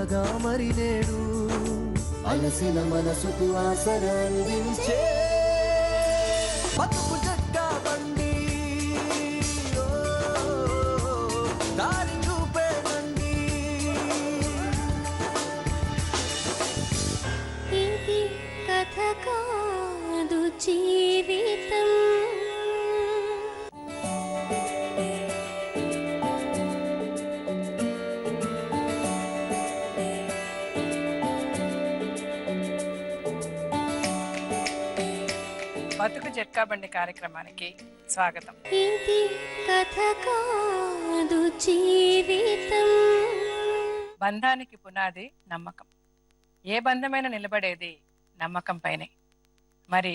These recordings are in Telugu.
ఉండగా మరి నేడు అలసిన మనసుకు ఆసరందించే బతుకు జట్కా బండి ఓ, దారి చూపే బండి. ఇది కథ కాదు జీవితం. బతుకు జట్కా బండి కార్యక్రమానికి స్వాగతం. ఇది కథ కాదు జీవితం. బంధానికి పునాది నమ్మకం. ఏ బంధమైనా నిలబడేది నమ్మకం పైనే. మరి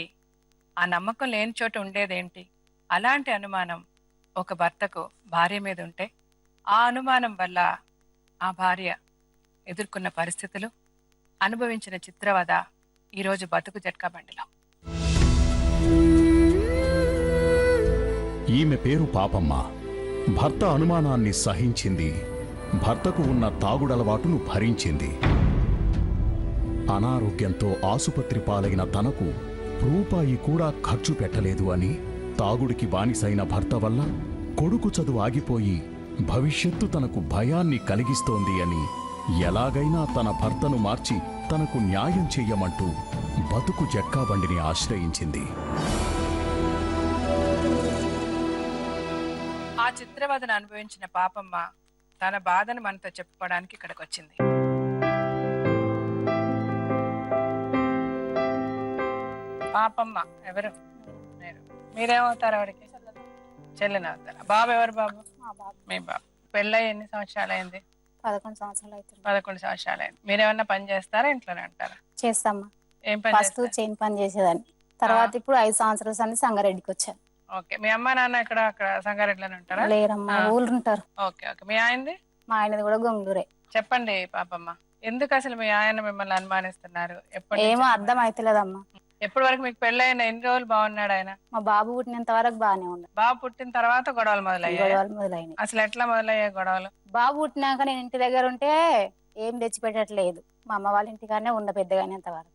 ఆ నమ్మకం లేని చోట ఉండేదేంటి? అలాంటి అనుమానం ఒక భర్తకు భార్య మీద ఉంటే ఆ అనుమానం వల్ల ఆ భార్య ఎదుర్కొన్న పరిస్థితులు, అనుభవించిన చిత్రవద ఈరోజు బతుకు జట్కా బండిలో. ఈమె పేరు పాపమ్మ. భర్త అనుమానాన్ని సహించింది. భర్తకు ఉన్న తాగుడలవాటును భరించింది. అనారోగ్యంతో ఆసుపత్రి పాలైన తనకు రూపాయి కూడా ఖర్చు పెట్టలేదు అని, తాగుడికి బానిసైన భర్త వల్ల కొడుకు చదువు ఆగిపోయి భవిష్యత్తు తనకు భయాన్ని కలిగిస్తోంది అని, ఎలాగైనా తన భర్తను మార్చి తనకు న్యాయం చెయ్యమంటూ బతుకు జట్కా బండిని ఆశ్రయించింది. ఆ చిత్రవదను అనుభవించిన పాపమ్మ తన బాధను మనతో చెప్పుకోవడానికి ఇక్కడికి వచ్చింది. పాపమ్మ ఎవరు? మీరేమవుతారు? ఆవిడకి చెల్లెని అవుతారు. బాబు ఎవరు? బాబు మీ బాబు. పెళ్ళై ఎన్ని సంవత్సరాలు అయింది? 11 సంవత్సరాలు అవుతుంది. 11 సంవత్సరాలు అయింది. మీరేమన్నా పని చేస్తారా? ఇంట్లోనే ఉంటారా? చేస్తామ్మా. ఏం పని ఫస్ట్ చేస్తారు? చైన్ పని చేసేదాన్ని. తర్వాత ఇప్పుడు 5 సంవత్సరాలు సంది సంగారెడ్డికి వచ్చాను. ఓకే. మీ అమ్మ నాన్న ఇక్కడ అక్కడ సంగారెడ్డిలోనే ఉంటారా? లేరమ్మా, ఊళ్ళు ఉంటారు. Okay okay. మీ ఆయనది? మా ఆయనది కూడా గొంగళూరే. చెప్పండి పాపమ్మ, ఎందుకు అసలు మీ ఆయన మిమ్మల్ని అనుమానిస్తున్నారు? ఏమో అర్థం అవుతలేదమ్మా. ఎప్పటి వరకు మీకు పెళ్ళైన ఎన్ని రోజులు బాగున్నాడు ఆయన? మా బాబు పుట్టినంత వరకు బాగానే ఉన్నాడు. బాబు పుట్టిన తర్వాత గొడవలు మొదలయ్యాయి. గొడవలు మొదలైనవి. అసలు ఎట్లా మొదలయ్యాయి గొడవలు? బాబు పుట్టినాక నేను ఇంటి దగ్గర ఉంటే ఏం తెచ్చిపెట్టట్లేదు. మా అమ్మ వాళ్ళ ఇంటికానే ఉన్న పెద్దగానేంత వరకు.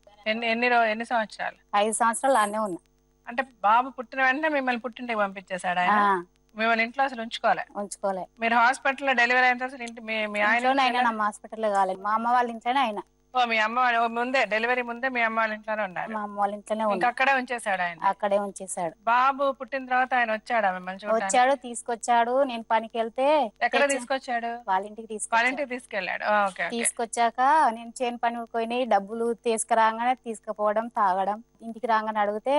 ఎన్ని సంవత్సరాలు? 5 సంవత్సరాలు ఆనే ఉన్నా. అంటే బాబు పుట్టిన వెంటనే మిమ్మల్ని పుట్టింటికి పంపించేశాడు ఆయన? మిమ్మల్ని ఇంట్లో అసలు ఉంచుకోలే? మీరు హాస్పిటల్లో డెలివరీ అయిన తర్వాత ఇంటి మీ ఆయన హాస్పిటల్లో కాలేదు, మా అమ్మ వాళ్ళ ఇంట్లోనే అయినా. ఓ మీ అమ్మ ముందే, డెలివరీ ముందే మీ అమ్మ వాళ్ళ ఇంట్లోనే ఉన్నారు? మా అమ్మ వాళ్ళ ఇంట్లోనే ఇంకా అక్కడే ఉంచేశాడు ఆయన? అక్కడే ఉంచేశాడు. బాబు పుట్టిన తర్వాత ఆయన వచ్చాడా మిమ్మల్ని? వచ్చాడు, తీసుకొచ్చాడు. నేను పనికి వెళ్తే ఎక్కడ తీసుకొచ్చాడు? వాళ్ళ ఇంటికి తీసుకెళ్ళాడు. తీసుకొచ్చాక నేను చేను పని పోయి డబ్బులు తీసుకురాగానే తీసుకుపోవడం, తాగడం. ఇంటికి రాగానే అడిగితే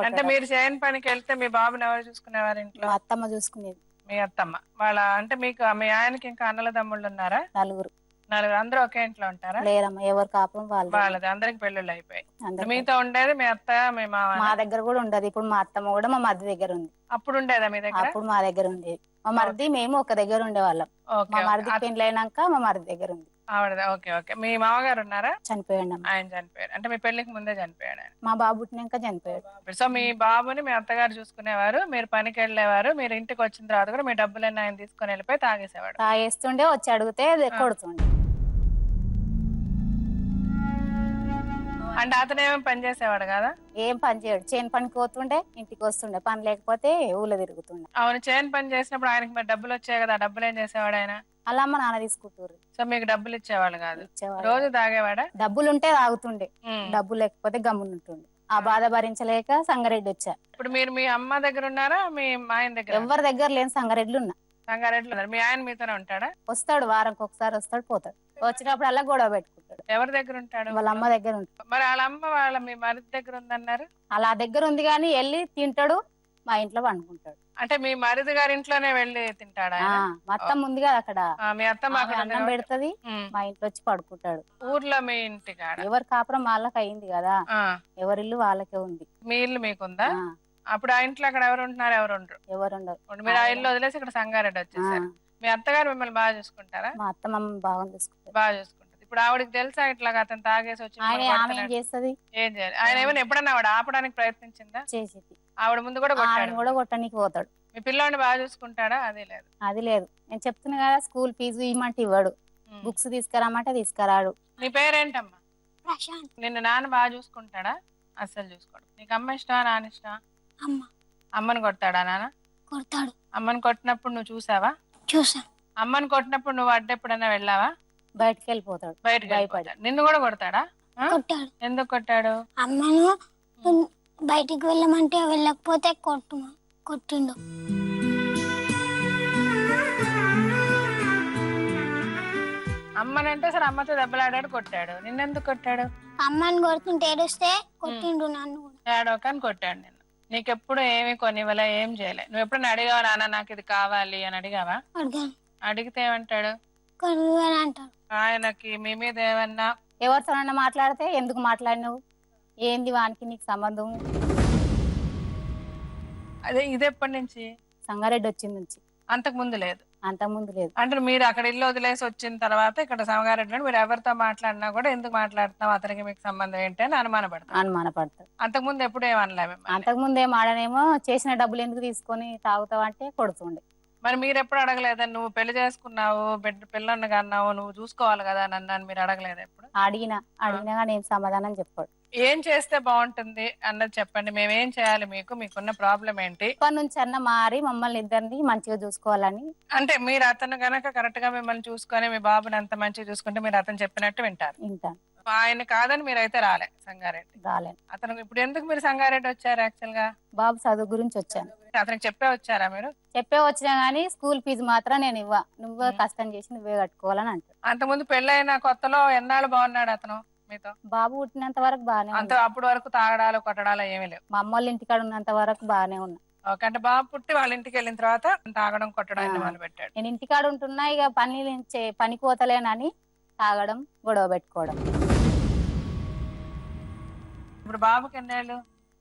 అంటే మీరు చేయని పనికి వెళ్తే మీ బాబుని ఎవరు చూసుకునేవారు ఇంట్లో? మా అత్తమ్మ చూసుకునేది. మీ అత్తమ్మ వాళ్ళ అంటే మీకు మీ ఆయనకి ఇంకా అన్నల తమ్ముళ్ళు ఉన్నారా? నలుగురు. అందరూ ఒకే ఇంట్లో ఉంటారా? లేరమ్మా, ఎవరు కాపురం వాళ్ళది. అందరికి పెళ్ళిళ్ళు అయిపోయి మీతో ఉండేది మీ అత్త మీ మామ? మా దగ్గర కూడా ఉండదు. ఇప్పుడు మా అత్తమ్మ కూడా మా మరిది దగ్గర ఉంది. అప్పుడు ఉండేదా మీ దగ్గర? అప్పుడు మా దగ్గర ఉండేది. మా మరిది మేము ఒక దగ్గర ఉండేవాళ్ళం. మా మరిది పెళ్లి అయినాక మా మరిది దగ్గర ఉంది ఆవిడ. Okay okay. మీ మామగారు ఉన్నారా? చనిపోయాడు. ఆయన చనిపోయారు అంటే మీ పెళ్లికి ముందే చనిపోయాడు ఆయన? మా బాబు పుట్టినాక చనిపోయాడు. సో మీ బాబుని మీ అత్తగారు చూసుకునేవారు, మీరు పనికి వెళ్ళేవారు. మీరు ఇంటికి వచ్చిన తర్వాత కూడా మీ డబ్బులన్నీ ఆయన తీసుకుని వెళ్ళిపోయి తాగేసేవాడు? తాగేస్తుండే, వచ్చి అడిగితే కొడుతుండే. అంటే అతను ఏమేమి పని చేసేవాడు కదా? ఏం పని చేయడు. చేను పనికి పోతుండే, ఇంటికి వస్తుండే. పని లేకపోతే ఊళ్ళో తిరుగుతుండే. అవును, చేను పని చేసినప్పుడు ఆయనకి మరి డబ్బులు వచ్చాయి కదా, డబ్బులు ఏం చేసేవాడు ఆయన? అలా అమ్మ నాన్న తీసుకుంటారు. సో మీకు డబ్బులు ఇచ్చేవాళ్ళు కాదు? రోజు తాగేవాడా? డబ్బులు ఉంటే తాగుతుండే, డబ్బులు లేకపోతే గమ్మునుంటుండే. ఆ బాధ భరించలేక సంగారెడ్డి వచ్చా. ఇప్పుడు మీరు మీ అమ్మ దగ్గర ఉన్నారా మీ ఆయన దగ్గర? ఎవరి దగ్గర లేని సంగారెడ్డిలో ఉన్నా. సంగారెడ్డిలో ఉన్నారు. మీ ఆయన మీతోనే ఉంటాడా? వస్తాడు, వారానికి ఒకసారి వస్తాడు, పోతాడు. వచ్చినప్పుడు అలా గొడవ పెట్టుకుంటాడు. ఎవరి దగ్గర ఉంటాడు? వాళ్ళ అమ్మ దగ్గర ఉంటాడు. మరి వాళ్ళ అమ్మ వాళ్ళ మీ మరిది దగ్గర ఉందన్నారు? అలా దగ్గర ఉంది కానీ వెళ్ళి తింటాడు, మా ఇంట్లో పండుకుంటాడు. అంటే మీ మరిది గారి ఇంట్లోనే వెళ్ళి తింటాడా? మా అత్తమ్మ ఉంది కదా అక్కడ, మీ అత్తమ్మ అన్నం పెడతది, మా ఇంట్లో వచ్చి పడుకుంటాడు. ఊర్లో మీ ఇంటి కాడ? ఎవరి కాపురం వాళ్ళకి అయింది కదా, ఎవరిల్లు వాళ్ళకే ఉంది. మీ ఇల్లు మీకుందా? అప్పుడు ఆ ఇంట్లో అక్కడ ఎవరు ఉంటున్నారు? ఎవరు ఉండరు. మీరు ఆ ఇల్లు వదిలేసి ఇక్కడ సంగారెడ్డి వచ్చేసారు. మీ అత్తగారు మిమ్మల్ని బాగా చూసుకుంటారా? మా అత్తమ్మ బాగా చూసుకుంటారు. బాగా చూసుకుంటారు. ఇప్పుడు ఆవిడకి తెలుసా ఇట్లాగా అతను తాగేసి వచ్చి? ఏం చేస్తుంది? ఏం చేయాలి? ఆయన ఏమైనా ఎప్పుడన్నా ఆవిడ ఆపడానికి ప్రయత్నించిందా? చేసేది. ఆవిడ ముందు కూడా కొట్టడానికి పోతాడు. మీ పిల్లోడిని బాగా చూసుకుంటాడా? అది లేదు. నేను చెప్తున్నా కదా, స్కూల్ ఫీజు ఇమ్మంటే ఇవ్వడు. బుక్స్ తీసుకురామంటే తీసుకురాడు. నీ పేరేంటమ్మా? ప్రశాంత్. నిన్ను నాన్న బాగా చూసుకుంటాడా? అస్సలు చూసుకోడు. నీకు అమ్మ ఇష్టమా నాన్న ఇష్టమా? అమ్మ. అమ్మని కొడతాడా నాన్న? కొడతాడు. అమ్మని కొట్టినప్పుడు నువ్వు చూసావా? చూసా. అమ్మని కొట్టినప్పుడు నువ్వు అడ్డెప్పుడైనా వెళ్ళావా? బయటకు వెళ్ళిపోతాడు. బయటకు భయపడి. నిన్ను కూడా కొడతాడా? కొట్టాడు. ఎందుకు కొట్టాడు? అమ్మను బయటికి వెళ్ళమంటే వెళ్ళకపోతే కొట్టిండు. అమ్మనంటే సరే అమ్మతో దెబ్బలాడాడు, కొట్టాడు. నిన్నెందుకు కొట్టాడు? అమ్మని కొడుతుంటే ఏడుస్తే కొట్టిండు నన్ను కూడా. ఏడవకని కొట్టాడు నిన్ను. నీకెప్పుడు ఏమి కొనివ్వలే, ఏం చేయలే. నువ్వు ఎప్పుడైనా అడిగావా నాన్న నాకు ఇది కావాలి అని అడిగావా? అడిగాను. అడిగితే ఏమంటాడు? కొనుగోని అంటాడు. ఆయనకి మీ మీద ఏమన్నా ఎవరితోనన్నా మాట్లాడితే ఎందుకు మాట్లాడినావు, ఏంది వానికి నీకు సంబంధం? అదే ఇది ఎప్పటి నుంచి? సంగారెడ్డి వచ్చిన నుంచి. అంతకు ముందు లేదు? అంతకుముందు లేదు. అంటే మీరు అక్కడ ఇల్లు వదిలేసి వచ్చిన తర్వాత ఇక్కడ సంగారెడ్డిలో మీరు ఎవరితో మాట్లాడినా కూడా ఎందుకు మాట్లాడుతున్నావు, అతనికి మీకు సంబంధం ఏంటి అని అనుమానపడతాడు. అంతకుముందు ఎప్పుడు ఏమనలే మిమ్మల్ని? అంతకుముందు ఏం ఆడనేమో చేసిన డబ్బులు ఎందుకు తీసుకొని తాగుతావు అంటే కొడుతుండే. మరి మీరు ఎప్పుడు అడగలేదా? నువ్వు పెళ్లి చేసుకున్నావు, పిల్లల్ని కన్నావు, నువ్వు చూసుకోవాలి కదా నన్ను అని మీరు అడగలేదా ఎప్పుడు? అడిగినా కానీ ఏం సమాధానం చెప్పాడు. ఏం చేస్తే బాగుంటుంది అన్నది చెప్పండి, మేమేం చేయాలి, మీకున్న ప్రాబ్లం ఏంటి? ఇప్పటి నుంచి అన్న మారి మమ్మల్ని ఇద్దరిని మంచిగా చూసుకోవాలని. అంటే మీరు అతను గనక కరెక్ట్ గా మిమ్మల్ని చూసుకొని మీ బాబుని అంత మంచిగా చూసుకుంటే మీరు అతను చెప్పినట్టు వింటారు. వింటాను. ఆయన కాదని మీరైతే రాలే సంగారెడ్డి? రాలేను. అతను ఇప్పుడు ఎందుకు మీరు సంగారెడ్డి వచ్చారు? యాక్చువల్ గా బాబు చదువు గురించి వచ్చాను. అతనికి చెప్పే వచ్చారా మీరు? చెప్పే వచ్చినా గానీ స్కూల్ ఫీజు మాత్రం నేను నువ్వే కష్టం చేసి నువ్వే కట్టుకోవాలని అంటాడు. అంతకుముందు పెళ్ళైన కొత్తలో ఎన్నాళ్ళు బాగున్నాడు అతను మీతో? బాబు పుట్టినంత వరకు బాగానే అంత అప్పుడు వరకు తాగడాలు కొట్టడాలు ఏమీ లేవు? మా అమ్మ వాళ్ళ ఇంటికాడ ఉన్నంత వరకు బాగానే ఉన్నా. ఓకే. అంటే బాబు పుట్టి వాళ్ళ ఇంటికి వెళ్ళిన తర్వాత తాగడం కొట్టడం మొదలు పెట్టాడు. నేను ఇంటికాడ ఉంటున్నా, ఇక పనికి పోతలేనని తాగడం, గొడవ పెట్టుకోవడం. ఇప్పుడు బాబుకి ఎన్నేళ్ళు?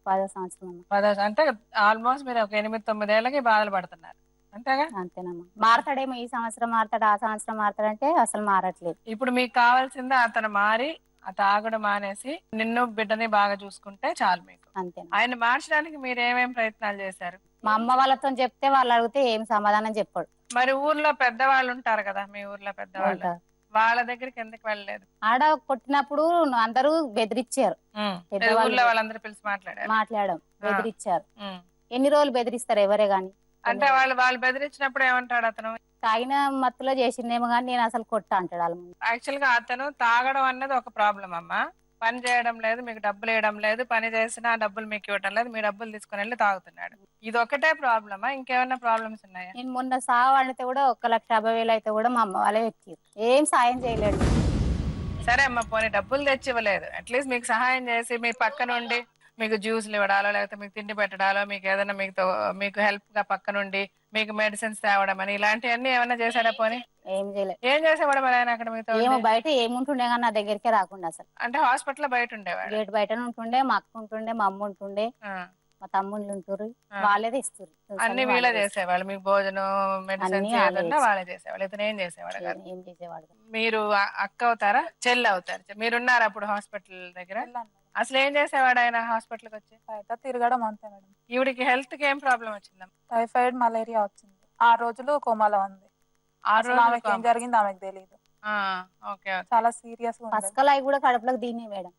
10వ సంవత్సరం. 10 అంటే ఆల్మోస్ట్ మీరు ఒక 8-9 ఏళ్ళకి బాధలు పడుతున్నారు అంతేగా? అంతేనమ్మా. మారతాడేమో ఈ సంవత్సరం మారతాడు, ఆ సంవత్సరం మారతాడంటే అసలు మారట్లేదు. ఇప్పుడు మీకు కావాల్సిందే అతను మారి ఆ తాగడం మానేసి నిన్ను బిడ్డని బాగా చూసుకుంటే చాలు మీకు. అంతే. ఆయన మార్చడానికి మీరు ఏమేం ప్రయత్నాలు చేశారు? మా అమ్మ వాళ్ళతో చెప్తే వాళ్ళు అడిగితే ఏం సమాధానం చెప్పాడు. మరి ఊర్లో పెద్దవాళ్ళు ఉంటారు కదా, మీ ఊర్లో పెద్దవాళ్ళు, వాళ్ళ దగ్గరికి ఎందుకు వెళ్ళలేదు? ఆడ కొట్టినప్పుడు అందరూ బెదిరించారు. ఊర్లో వాళ్ళందరూ పిలిచి మాట్లాడాం, బెదిరించారు. ఎన్ని రోజులు బెదిరిస్తారు ఎవరే గాని. అంటే వాళ్ళు బెదిరించినప్పుడు ఏమంటాడు అతను? తాగిన మత్తులో చేసిందేమో గానీ నేను అసలు కొట్ట అంటాడు వాళ్ళ ముందు. యాక్చువల్ గా అతను తాగడం అన్నది ఒక ప్రాబ్లం అమ్మా. పని చేయడం లేదు, మీకు డబ్బులు ఇవ్వడం లేదు, పని చేసినా డబ్బులు మీకు ఇవ్వడం లేదు, మీ డబ్బులు తీసుకుని వెళ్ళి తాగుతున్నాడు. ఇది ఒకటే ప్రాబ్లమా, ఇంకేమైనా ప్రాబ్లమ్స్ ఉన్నాయా? నేను మొన్న సాగు వండితే కూడా 1,50,000 అయితే కూడా మా అమ్మ వాళ్ళే ఎక్కిరు, ఏం సాయం చేయలేడు. సరే అమ్మ, పోనీ డబ్బులు తెచ్చి ఇవ్వలేదు, అట్లీస్ట్ మీకు సహాయం చేసి మీ పక్క నుండి మీకు జ్యూస్లు ఇవ్వడాలో, లేకపోతే మీకు తిండి పెట్టడాలో, మీకు ఏదైనా మీకు హెల్ప్ గా పక్క నుండి మీకు మెడిసిన్స్ తేవడం అని ఇలాంటివన్నీ ఏమైనా చేశాడా? పోనీ ఏం చేయలేదు. ఏం చేసేవాడు మరి ఆయన అక్కడ మీతో? ఏమో బయట ఏముంటుండే కానీ నా దగ్గరికే రాకుండా అసలు. అంటే హాస్పిటల్ బయట ఉండేవాడు? గేట్ బయటనే ఉంటుండే. మా అక్క ఉంటుండే, మా అమ్మ ఉంటుండే, మా తమ్ముళ్ళు ఉంటుర్రు, వాళ్ళేదే ఇస్తారు అన్ని. వీళ్ళే చేసేవాళ్ళు మీకు భోజనం, మెడిసిన్స్ ఏదన్నా వాళ్ళే చేసేవాళ్ళు. ఇతను ఏం చేసేవాడు? ఏం చేసేవాడు. మీరు అక్క అవుతారా, చెల్లి అవుతారు? మీరున్నారు అప్పుడు హాస్పిటల్ దగ్గర? అసలు ఏం చేసేవాడు ఆయన హాస్పిటల్ కి వచ్చి? బయట తిరగడం అంతే మేడం. ఈవిడికి హెల్త్ కి ఏం ప్రాబ్లం వచ్చిందా? టైఫాయిడ్, మలేరియా వచ్చింది. 6 రోజులు కోమాలో ఉంది. 6 రోజులు ఆమెకి ఏం జరిగింది ఆమెకు తెలియదు. చాలా సీరియస్ గా పసకలు అవి కూడా కడుపులోకి దీనే మేడం.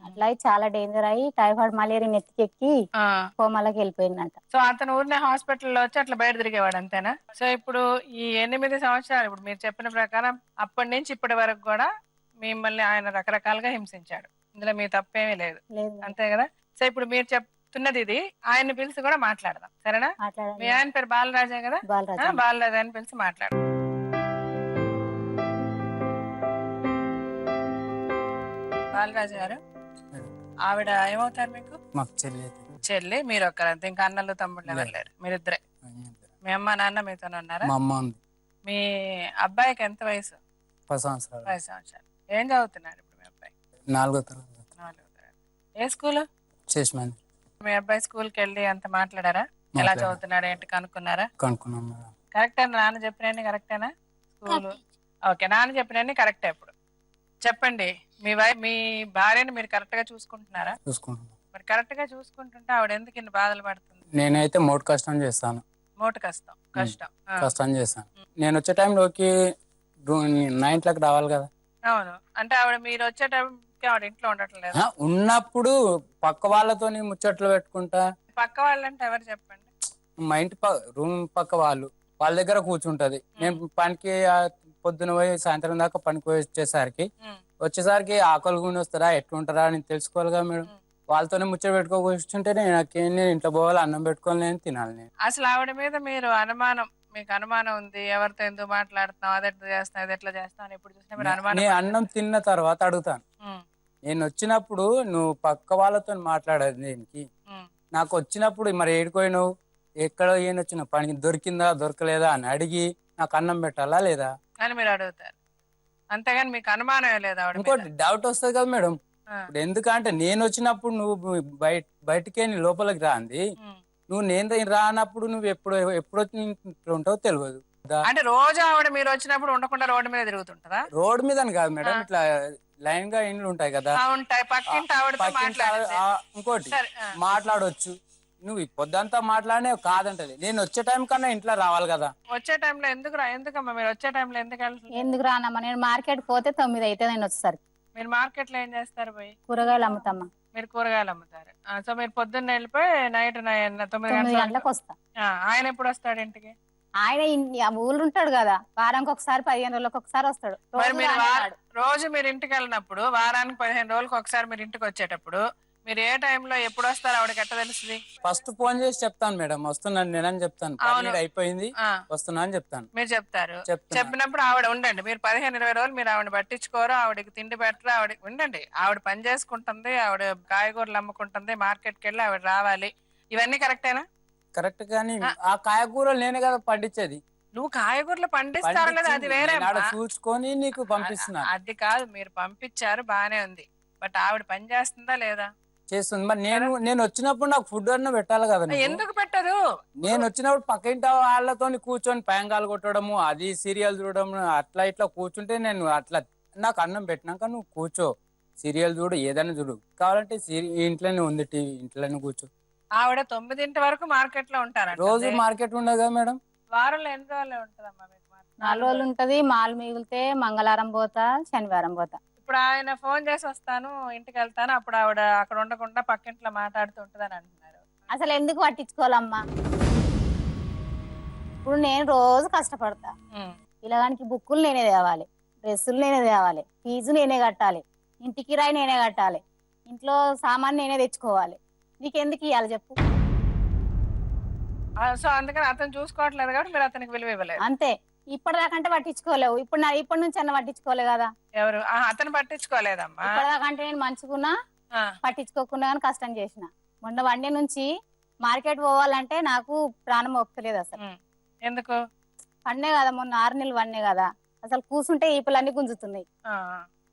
అట్లా చాలా డేంజర్ అయ్యి టైఫాయిడ్, మలేరియా నెత్తికెక్కి కోమాలోకి వెళ్ళిపోయిందంట. సో అతను ఊరినే హాస్పిటల్లో వచ్చి అట్లా బయట తిరిగేవాడు అంతేనా? సో ఇప్పుడు ఈ 8 సంవత్సరాలు, ఇప్పుడు మీరు చెప్పిన ప్రకారం అప్పటి నుంచి ఇప్పటి వరకు కూడా మిమ్మల్ని ఆయన రకరకాలుగా హింసించాడు, ఇందులో మీ తప్పేమీ లేదు, అంతే కదా? సో ఇప్పుడు మీరు చెప్తున్నది ఇది, ఆయన్ని పిలిచి కూడా మాట్లాడదాం, సరేనా? మీ ఆయన పేరు బాలరాజే కదా? బాలరాజు అని పిలిచి మాట్లాడదాం. బాలరాజు గారు, ఆవిడ ఏమవుతారు మీకు? చెల్లి. మీరు ఒక్కరంతే, ఇంకా అన్నలు తమ్ముళ్ళు వెళ్ళారు? మీరిద్దరే. మీ అమ్మ నాన్న మీతోనే ఉన్నారా? మీ అబ్బాయికి ఎంత వయసు? 10 సంవత్సరాలు. 10 సంవత్సరాలు. ఏం చదువుతున్నాడు ఇప్పుడు మీ అబ్బాయి? 4వ తరగతి. ఏ స్కూల్? మీ అబ్బాయి స్కూల్ కి వెళ్ళి అంత మాట్లాడారా? ఎలా చదువుతున్నాడు ఏంటి కనుక్కున్నారా? కనుక్కున్నాం మేడం. కరెక్టేనా? నాన్న చెప్పినన్ని కరెక్టేనా? స్కూల్ ఓకే, నాన్న చెప్పినన్ని కరెక్టే. ఇప్పుడు చెప్పండి, మీ భార్యని మీరు కరెక్ట్ గా చూసుకుంటున్నారా? చూసుకుంటున్నాం. మరి కరెక్ట్ గా చూసుకుంటుంటే ఆవిడ ఎందుకు ఇన్ని బాధలు పడుతుంది? నేనైతే మోటు కష్టం చేస్తాను. మోటు కష్టం చేస్తాను. నేను వచ్చే టైంలోకి నైన్ట్లకు రావాలి కదా. అవును, అంటే ఆవిడ మీరు వచ్చేటప్పటికి ఆవిడ ఇంట్లో ఉండటం లేదు. ఉన్నప్పుడు పక్క వాళ్ళతోని ముచ్చట్లు పెట్టుకుంటా. పక్క వాళ్ళంటే ఎవరు చెప్పండి? మా ఇంటి రూమ్ పక్క వాళ్ళ దగ్గర కూర్చుంటది. నేను పనికి పొద్దున పోయి సాయంత్రం దాకా పనికి పోయి వచ్చేసరికి ఆకలి గుని వస్తారా ఎట్లుంటారా అని తెలుసుకోవాలి కదా మేడం. వాళ్ళతోనే ముచ్చట పెట్టుకో కూర్చుంటే నేను ఇంట్లో పోవాలి, అన్నం పెట్టుకోవాలి, నేను తినాలి. నేను అసలు ఆవిడ మీద మీరు అనుమానం, మీకు అనుమానం ఉంది, ఎవరితో ఎందుకు మాట్లాడుతున్నావు, అది ఎట్లా చేస్తావు, అది ఎట్లా చేస్తావు అని ఎప్పుడు చూసినా మీరు అనుమానం. నేను అన్నం తిన్న తర్వాత అడుగుతాను, నేను వచ్చినప్పుడు నువ్వు పక్క వాళ్ళతో మాట్లాడేది దేనికి? నాకు వచ్చినప్పుడు మరి ఏడుకోయినావు, ఎక్కడ ఏం వచ్చిన పనికి దొరికిందా దొరకలేదా అని అడిగి నాకు అన్నం పెట్టాలా లేదా అని మీరు అడుగుతారు. అంతేగాని మీకు అనుమానమే లేదా? ఇంకోటి డౌట్ వస్తుంది కదా మేడం. ఇప్పుడు ఎందుకంటే నేను వచ్చినప్పుడు నువ్వు బయటికే లోపలికి రాంది, నువ్వు నేను రానప్పుడు నువ్వు ఎప్పుడు ఉంటావో తెలియదు. అంటే రోజు ఆవిడ మీరు వచ్చినప్పుడు ఉండకుండా రోడ్డు మీద తిరుగుతుంటదా? రోడ్డు మీద కాదు మేడం, ఇట్లా లైన్ గా ఇండ్లు ఉంటాయి కదా, ఉంటాయి. పక్కింటి ఇంకోటి మాట్లాడొచ్చు. నువ్వు పొద్దంతా మాట్లాడే కాదంటది, నేను వచ్చే టైం కన్నా ఇంట్లో రావాలి కదా. వచ్చే టైంలో ఎందుకమ్మా మీరు వచ్చే టైంలో ఎందుకు రానమ్మా? నేను మార్కెట్ పోతే 9 అయితే నేను వచ్చేసరికి. మీరు మార్కెట్ లో ఏం చేస్తారు? పోయి కూరగాయలు అమ్ముతామ్మా. మీరు కూరగాయలు అమ్ముతారు. సో మీరు పొద్దున్న వెళ్ళిపోయి నైట్ 9 గంటలకు వస్తా. ఆయన ఎప్పుడు వస్తాడు ఇంటికి? ఆయన ఊళ్ళు ఉంటాడు కదా, వారానికి ఒకసారి 15 రోజులకు ఒకసారి వస్తాడు. రోజు మీరు ఇంటికి వెళ్ళినప్పుడు వారానికి 15 రోజులకు ఒకసారి మీరు ఇంటికి వచ్చేటప్పుడు మీరు ఏ టైంలో ఎప్పుడు వస్తారు ఆవిడకి ఎట్ట తెలుస్తుంది? ఫస్ట్ ఫోన్ చేసి చెప్తాను మేడం వస్తున్నాను నేనని చెప్తాను, అయిపోయింది వస్తున్నా అని చెప్తాను. మీరు చెప్తారు. చెప్పినప్పుడు ఆవిడ ఉండండి, మీరు 15-20 రోజులు మీరు ఆవిడ పట్టించుకోరు, ఆవిడకి తిండి పెట్టరు, ఆవిడ ఉండండి. ఆవిడ పని చేసుకుంటుంది, ఆవిడ కాయగూరలు అమ్ముకుంటుంది, మార్కెట్కి వెళ్ళి ఆవిడ రావాలి. ఇవన్నీ కరెక్టేనా? కరెక్ట్. కానీ ఆ కాయగూరలు నేనే కదా పండించేది. నువ్వు కాయగూరలు పండిస్తారు కదా, అది వేరే. చూసుకొని నీకు పంపిస్తున్నా. అది కాదు, మీరు పంపించారు బానే ఉంది, బట్ ఆవిడ పని చేస్తుందా లేదా? చేస్తుంది. మరి నేను వచ్చినప్పుడు నాకు ఫుడ్ అన్న పెట్టాలి కదా. ఎందుకు పెట్టదు? నేను వచ్చినప్పుడు పక్కింటి వాళ్ళతో కూర్చొని పయంగాలు కొట్టడము, అది సీరియల్ చూడడం, అట్లా ఇట్లా కూర్చుంటే నేను అట్లా నాకు అన్నం పెట్టినాక నువ్వు కూర్చో, సీరియల్ చూడు, ఏదైనా చూడు, కావాలంటే ఇంట్లోనే ఉంది టీవీ, ఇంట్లోనే కూర్చో. ఆవిడ 9 వరకు మార్కెట్ లో ఉంటారు. రోజు మార్కెట్ ఉండదు కదా మేడం. వారంలో ఎన్ని రోజులు ఉంటదమ్మా మీకు? 4 రోజులు ఉంటది. మాల్ మిగిలితే మంగళవారం పోతా, శనివారం పోతా. ఇప్పుడు ఆయన ఫోన్ చేసి వస్తాను ఇంటికి వెళ్తాను, అప్పుడు ఆవిడ అక్కడ ఉండకుండా పక్కింట్లో మాట్లాడుతూ ఉంటదని అంటున్నారు. అసలు ఎందుకు పట్టించుకోవాలమ్మా? ఇప్పుడు నేను రోజు కష్టపడతా, పిల్లగానికి బుక్కులు నేనే తేవాలి, డ్రెస్సులు నేనే తేవాలి, ఫీజు నేనే కట్టాలి, ఇంటి కిరాయి నేనే కట్టాలి, ఇంట్లో సామాన్ నేనే తెచ్చుకోవాలి. నీకెందుకు ఇవ్వాలి చెప్పు? సో అందుకని అతను చూసుకోవట్లేదు కాబట్టి మీరు అతనికి విలువ ఇవ్వలేదు అంతే. ఇప్పటిదాకంటే పట్టించుకోలేవు, ఇప్పటి నుంచి అన్న పట్టించుకోలే కదా. ఎవరు? అతను పట్టించుకోలేదమ్మా. ఇప్పటిదాకంటే నేను మంచుకున్నా, పట్టించుకోకుండా కానీ కష్టం చేసిన. మొన్న వన్డే నుంచి మార్కెట్ పోవాలంటే నాకు ప్రాణం ఒప్పుతలేదు అసలు. ఎందుకు? వన్నే కదా, మొన్న 6 నెలలు వన్నే కదా, అసలు కూర్చుంటే ఈపులన్నీ గుంజుతున్నాయి.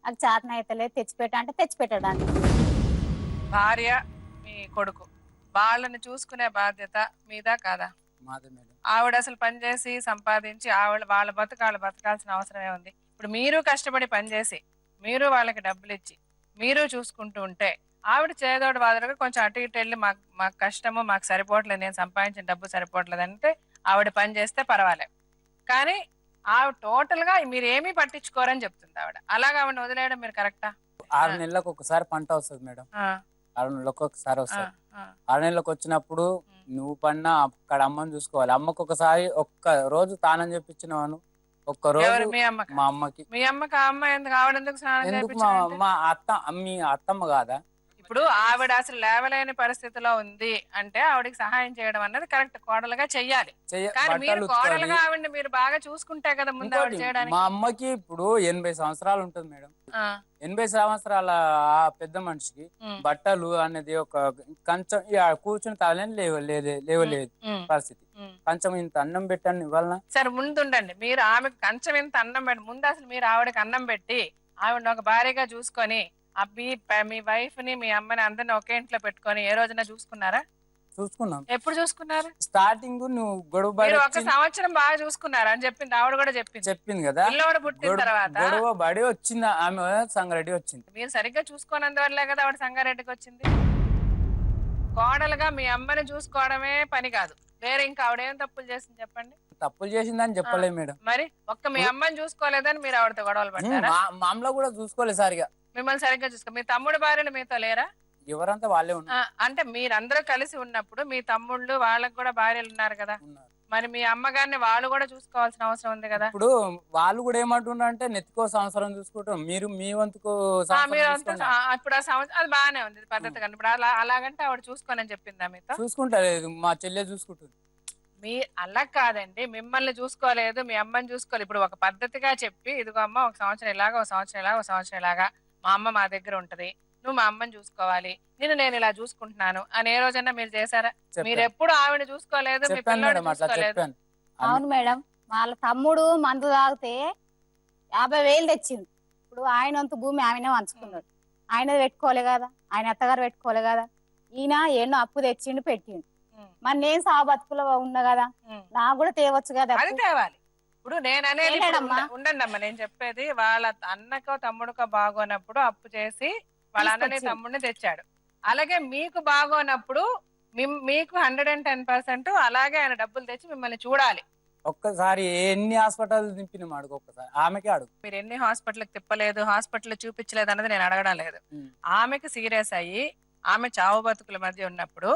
అది చాతన అయితే తెచ్చిపెట్టా అంటే తెచ్చిపెట్టడానికి. భార్య మీ కొడుకు వాళ్ళని చూసుకునే బాధ్యత మీదా కాదా? ఆవిడ అసలు పని చేసి సంపాదించి వాళ్ళ బతకాల్సిన అవసరమే ఉంది. ఇప్పుడు మీరు కష్టపడి పనిచేసి మీరు వాళ్ళకి డబ్బులు ఇచ్చి మీరు చూసుకుంటూ ఉంటే ఆవిడ చేదోడు వాదోడుగా కొంచెం అటు ఇటు వెళ్ళి మాకు కష్టము, మాకు సరిపోవట్లేదు, నేను సంపాదించిన డబ్బు సరిపోవట్లేదు అంటే ఆవిడ పని చేస్తే పర్వాలేదు. కానీ ఆవిడ టోటల్ గా మీరు ఏమీ పట్టించుకోరని చెప్తుంది ఆవిడ. అలాగా ఆవిడ వదిలేయడం మీరు కరెక్టా? 6 నెలలకు ఒకసారి పంట వస్తుంది మేడం, 6 నెలలకు ఒకసారి వస్తుంది. 6 నెలలకు వచ్చినప్పుడు నువ్వు పన్నా అక్కడ అమ్మని చూసుకోవాలి. అమ్మకు ఒకసారి ఒక్క రోజు తానని చెప్పించినవాను, ఒక్క రోజు మా అమ్మకి. మీ అమ్మకి ఆ అమ్మ ఎందుకు? ఆవిడ ఎందుకు స్నానం చేయించాలి? మా మీ అత్తమ్మ కాదా? ఇప్పుడు ఆవిడ అసలు లేవలేని పరిస్థితిలో ఉంది అంటే ఆవిడకి సహాయం చేయడం అన్నది కరెక్ట్, కోడలుగా చెయ్యాలి. కానీ మీరు కోడలుగా ఆవిడని మీరు బాగా చూసుకుంటే కదా ముందు ఆవిడ చేయడానికి. మా అమ్మకి ఇప్పుడు 80 సంవత్సరాలు ఉంటుంది మేడం. 80 సంవత్సరాల ఆ పెద్ద మనిషికి బట్టలు అనేది ఒక కంచం కూర్చుని తాగలేని లేవలేదు పరిస్థితి. కంచం ఇంత అన్నం పెట్టాను ఇవ్వాలనా? సరే ముందుండండి, మీరు ఆమెకు కంచం ఇంత అన్నం పెట్టి ముందు అసలు మీరు ఆవిడకి అన్నం పెట్టి ఆవిడ ఒక భార్యగా చూసుకొని మీ వైఫ్ ని మీ అమ్మని అందరిని ఒకే ఇంట్లో పెట్టుకొని ఏ రోజున చూసుకున్నారా? చూసుకున్నాం. ఎప్పుడు చూసుకున్నారు? స్టార్టింగ్ నువ్వు గొడవ 1 సంవత్సరం బాగా చూసుకున్నారా అని చెప్పింది ఆవిడ కూడా చెప్పింది కదా. పిల్లవాడు పుట్టిన తర్వాత గొడవ బడి వచ్చింది, ఆమె సంగారెడ్డి వచ్చింది. మీరు సరిగ్గా చూసుకోనందువల్లే కదా ఆవిడ సంగారెడ్డికి వచ్చింది. కోడలుగా మీ అమ్మని చూసుకోవడమే పని కాదు, వేరే ఇంకా ఆవిడ ఏం తప్పులు చేసింది చెప్పండి? తప్పులు చేసిందని చెప్పలేదు మేడం. మరి ఒక్క మీ అమ్మని చూసుకోలేదని మీరు ఆవిడతో గొడవలు పడ్డారా? మామలో కూడా చూసుకోలేదు సరిగా. మిమ్మల్ని సరిగ్గా చూసుకో. మీ తమ్ముడు భార్యలు మీతో లేరా? ఎవరంతా వాళ్ళే ఉన్నారు. అంటే మీరందరూ కలిసి ఉన్నప్పుడు మీ తమ్ముళ్ళు వాళ్ళకి కూడా భార్యలు ఉన్నారు కదా, మరి మీ అమ్మగారిని వాళ్ళు కూడా చూసుకోవాల్సిన అవసరం ఉంది కదా. ఇప్పుడు వాళ్ళు కూడా ఏమంటున్నారు అంటే నెత్తికో సంవత్సరం చూసుకుంటాం, మీరు మీ వంతుకు ఇప్పుడు ఆ సంవత్సరం అది బాగానే ఉంది పద్ధతి కానీ ఇప్పుడు అలాగంటే ఆవిడ చూసుకోనని చెప్పిందా మీతో? చూసుకుంటలేదు, మా చెల్లె చూసుకుంటుంది. మీ అలా కాదండి, మిమ్మల్ని చూసుకోలేదు, మీ అమ్మని చూసుకోలేదు. ఇప్పుడు ఒక పద్ధతిగా చెప్పి ఇదిగో అమ్మ ఒక సంవత్సరం ఇలాగా, ఒక సంవత్సరం ఇలాగా, ఒక సంవత్సరం ఇలాగా మా అమ్మ మా దగ్గర ఉంటది, నువ్వు మా అమ్మని చూసుకోవాలి, నేను ఇలా చూసుకుంటున్నాను అని ఏ రోజన్నా మీరు చేశారా? మీరు ఎప్పుడు ఆవిడ చూసుకోలేదు, మీ పిల్లలు చూసుకోలేదు. అవును మేడం, వాళ్ళ తమ్ముడు మందు తాగితే 50,000 తెచ్చింది. ఇప్పుడు ఆయన వంతు భూమి ఆయనే పంచుకున్నాడు, ఆయన పెట్టుకోలే కదా, ఆయన అత్తగారు పెట్టుకోలే కదా, ఈయన ఎన్నో అప్పు తెచ్చిండు పెట్టిండు. మరి నేను సాగు బతుకులో ఉన్నా కదా, నాకు కూడా తేవచ్చు కదా. అది తేవాలి. ఇప్పుడు నేను అనేది ఉండండి అమ్మ, నేను చెప్పేది వాళ్ళ అన్నకో తమ్ముడికో బాగోనప్పుడు అప్పు చేసి వాళ్ళ అన్నని తమ్ముడిని తెచ్చాడు. అలాగే మీకు బాగోనప్పుడు మీకు 110% అలాగే ఆయన డబ్బులు తెచ్చి మిమ్మల్ని చూడాలి. ఒక్కసారి ఎన్ని హాస్పిటల్ తిప్పిన అడుగు, ఒక్కసారి ఆమెకే అడుగు. మీరు ఎన్ని హాస్పిటల్ తిప్పలేదు, హాస్పిటల్ చూపించలేదు అన్నది నేను అడగడం లేదు. ఆమెకి సీరియస్ అయ్యి ఆమె చావు బతుకుల మధ్య ఉన్నప్పుడు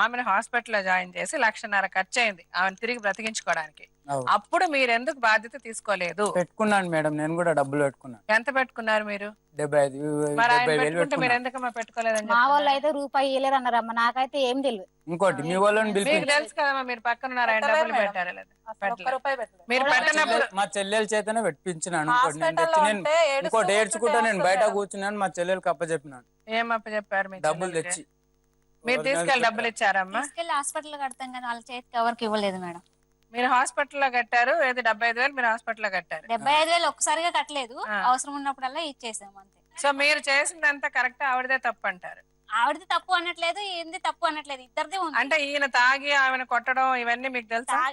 ఆమెను హాస్పిటల్లో జాయిన్ చేసి 1,50,000 ఖర్చు అయింది ఆమెను తిరిగి బ్రతికించుకోవడానికి. అప్పుడు మీరు ఎందుకు బాధ్యత తీసుకోలేదు? పెట్టుకున్నాను మేడం, నేను కూడా డబ్బులు పెట్టుకున్నాను. ఎంత పెట్టుకున్నారు మీరు? 75,000. మీరు ఎందుకమ్మా పెట్టుకోలేదని? మా వాళ్ళు అయితే రూపాయి ఇవ్వలేరు అన్నారమ్మా, నాకైతే ఏం తెలియదు. ఇంకోటి మీ వాళ్ళని మీకు తెలుసు కదమ్మా, మీరు పక్కన ఉన్నారు, ఆయన డబ్బులు పెట్టారా లేదా? మీరు పెట్టినప్పుడు మా చెల్లెల చేతనే పెట్టించినాను. ఇంకోటి ఏడ్చుకుంటా నేను బయట కూర్చున్నాను, మా చెల్లెలకి అప్పచెప్పినాను. ఏం అప్పచెప్పారు? డబ్బులు తెచ్చి. మీరు తీసుకెళ్ళి డబ్బులు ఇచ్చారమ్మా? తీసుకెళ్ళి హాస్పిటల్ కడతాం కానీ వాళ్ళ చేతికి ఎవరికి ఇవ్వలేదు మేడం. మీరు హాస్పిటల్లో కట్టారు, ఏది 75,000 మీరు హాస్పిటల్లో కట్టారు. 75,000 ఒక్కసారిగా కట్టలేదు, అవసరం ఉన్నప్పుడల్లా ఇచ్చేసాము అంతే. సో మీరు చేసిందంతా కరెక్ట్, ఆవిడదే తప్పు అంటారు? ఆవిడది తప్పు అనట్లేదు, ఏంది తప్పు అనట్లేదు, ఇద్దరిది ఉంది. అంటే ఈయన తాగి ఆమెను కొట్టడం ఇవన్నీ మీకు తెలుసా?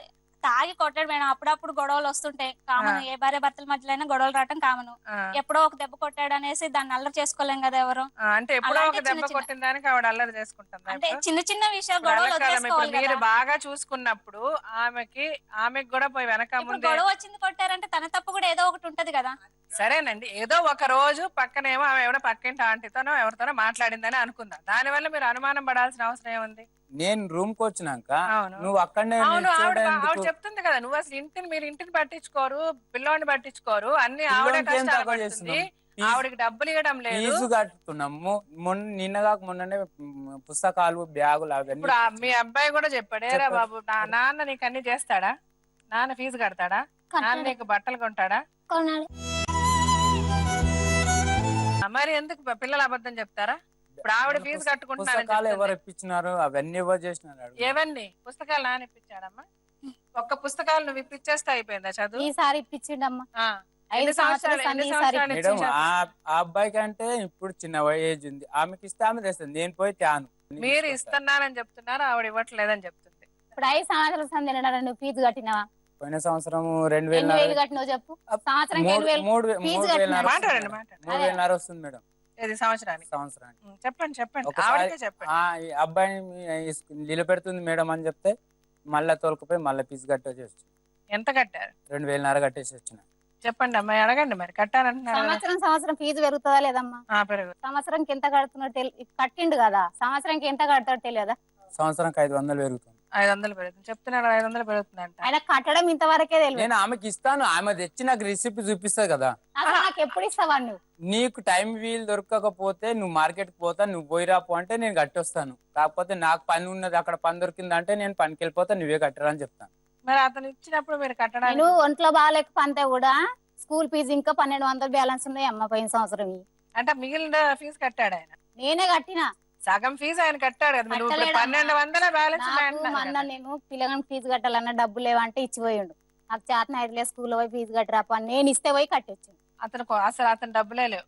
తాగి కొట్టాడు మేడం, అప్పుడప్పుడు గొడవలు వస్తుంటాయి కామన్, ఏ భార్య భర్తల మధ్యలో అయినా గొడవలు రావటం కామను. ఎప్పుడో ఒక దెబ్బ కొట్టాడు అనేసి దాన్ని అల్లరి చేసుకోలేం కదా ఎవరు. అంటే ఎప్పుడో ఒక దెబ్బ కొట్టిన దానికి ఆవిడ అల్లరి చేసుకుంటుంది. అంటే చిన్న చిన్న విషయాలు గొడవలు మీరు బాగా చూసుకున్నప్పుడు ఆమెకి కూడా పోయి వెనక ముందు గొడవ వచ్చింది కొట్టారంటే తన తప్పు కూడా ఏదో ఒకటి ఉంటది కదా. సరేనండి, ఏదో ఒక రోజు పక్కనేమో ఆమె ఎవడో పక్కింటి ఆంటీతోనో ఎవరితోనో మాట్లాడిందని అనుకుందాం, దానివల్ల మీరు అనుమానం పడాల్సిన అవసరం ఏముంది? నేను రూమ్ కు వచ్చినాక నువ్వు అక్కడనే చెప్తుంది కదా, నువ్వు అసలు మీరు ఇంటిని పట్టించుకోరు, పిల్లోని పట్టించుకోరు, అన్ని ఆవిడే కష్టాలు పడుతుంది, ఆవిడకి డబ్బులు ఇవ్వడం లేదు. ఫీజు కట్టుతున్నాము, నిన్నగాక మొన్ననే పుస్తకాలు బ్యాగులు అవన్నీ. ఇప్పుడు మీ అబ్బాయి కూడా చెప్పాడు, ఏరా బాబు నాన్న నీకు అన్ని చేస్తాడా, నాన్న ఫీజు కడతాడా, నాన్న నీకు బట్టలు కొంటాడా? మరి ఎందుకు పిల్లలు అబద్ధం చెప్తారా? ఇప్పుడు ఆవిడ ఫీజు కట్టుకుంటున్నారు, ఎవరు ఇప్పించినారు అవన్నీ ఎవరు చేసినారు? ఏవన్నీ పుస్తకాలు నాన్న ఇప్పించాడమ్మా? ఒక్క పుస్తకాలు నువ్వు ఇప్పించేస్తే అయిపోయిందా చదువు? ఈసారి ఇప్పించిండమ్మా. 5 సంవత్సరాలు. ఆ అబ్బాయికి అంటే ఇప్పుడు చిన్న ఏజ్ ఉంది, ఆమెకి ఇస్తే ఆమె తెస్తుంది, నేను పోయి తాను. మీరు ఇస్తున్నానని చెప్తున్నారు, ఆవిడ ఇవ్వట్లేదని చెప్తుంది. ఇప్పుడు 5 సంవత్సరాల సంది నువ్వు ఫీజు కట్టినావా? పోయిన సంవత్సరం 2,000 కట్టినావు చెప్పు. సంవత్సరం 3,000 వస్తుంది మేడం. సంవత్సరానికి చెప్పండి అబ్బాయిని నిలబెడుతుంది మేడం అని చెప్తే మళ్ళా తోలుకుపోయి మళ్ళీ ఫీజు కట్టేసి. ఎంత కట్టారు? 2,500 కట్టేసి వచ్చిన. చెప్పండి అమ్మాయి, అడగండి మరి. కట్టాలంటున్నారు, సంవత్సరం ఫీజు పెరుగుతుందా లేదమ్మా? సంవత్సరంకి ఎంత కడుతున్నాడు కట్టిండు కదా, సంవత్సరానికి ఎంత కడతాడు తెలియదా? సంవత్సరానికి 500 పెరుగుతుంది. 500 పెరుగుతుంది చెప్తున్నాడు, 500 పెరుగుతుంది అంట. ఆయన కట్టడం ఇంతవరకే తెలియదు. నేను ఆమెకి ఇస్తాను, ఆమె తెచ్చి నాకు రిసిప్ట్ చూపిస్తుంది కదా. నాకు ఎప్పుడు ఇస్తావా నువ్వు? నీకు టైం వీలు దొరకకపోతే నువ్వు మార్కెట్ పోతా, నువ్వు పోయిరాపో అంటే నేను కట్టొస్తాను. కాకపోతే నాకు పని ఉన్నది, అక్కడ పని దొరికింది అంటే నేను పనికి వెళ్ళిపోతా, నువ్వే కట్టరని చెప్తాను. మరి అతను ఇచ్చినప్పుడు మీరు కట్టడానికి? నువ్వు ఒంట్లో బాగాలేకపోతే కూడా స్కూల్ ఫీజు ఇంకా 1,200 బ్యాలెన్స్ ఉన్నాయి అమ్మ పోయిన సంవత్సరం. అంటే మిగిలిన ఫీజు కట్టాడు ఆయన? నేనే కట్టినా సగం ఫీజు ఆయన కట్టాడు కదా. 1,200 బ్యాలెన్స్. నేను పిల్లగాని ఫీజు కట్టాలన్న డబ్బులు లేవంటే ఇచ్చిపోయిండు. నాకు చేతన అయితే స్కూల్లో పోయి ఫీజు కట్టరాప, నేను ఇస్తే పోయి కట్టొచ్చాను. అతను డబ్బులే లేవు,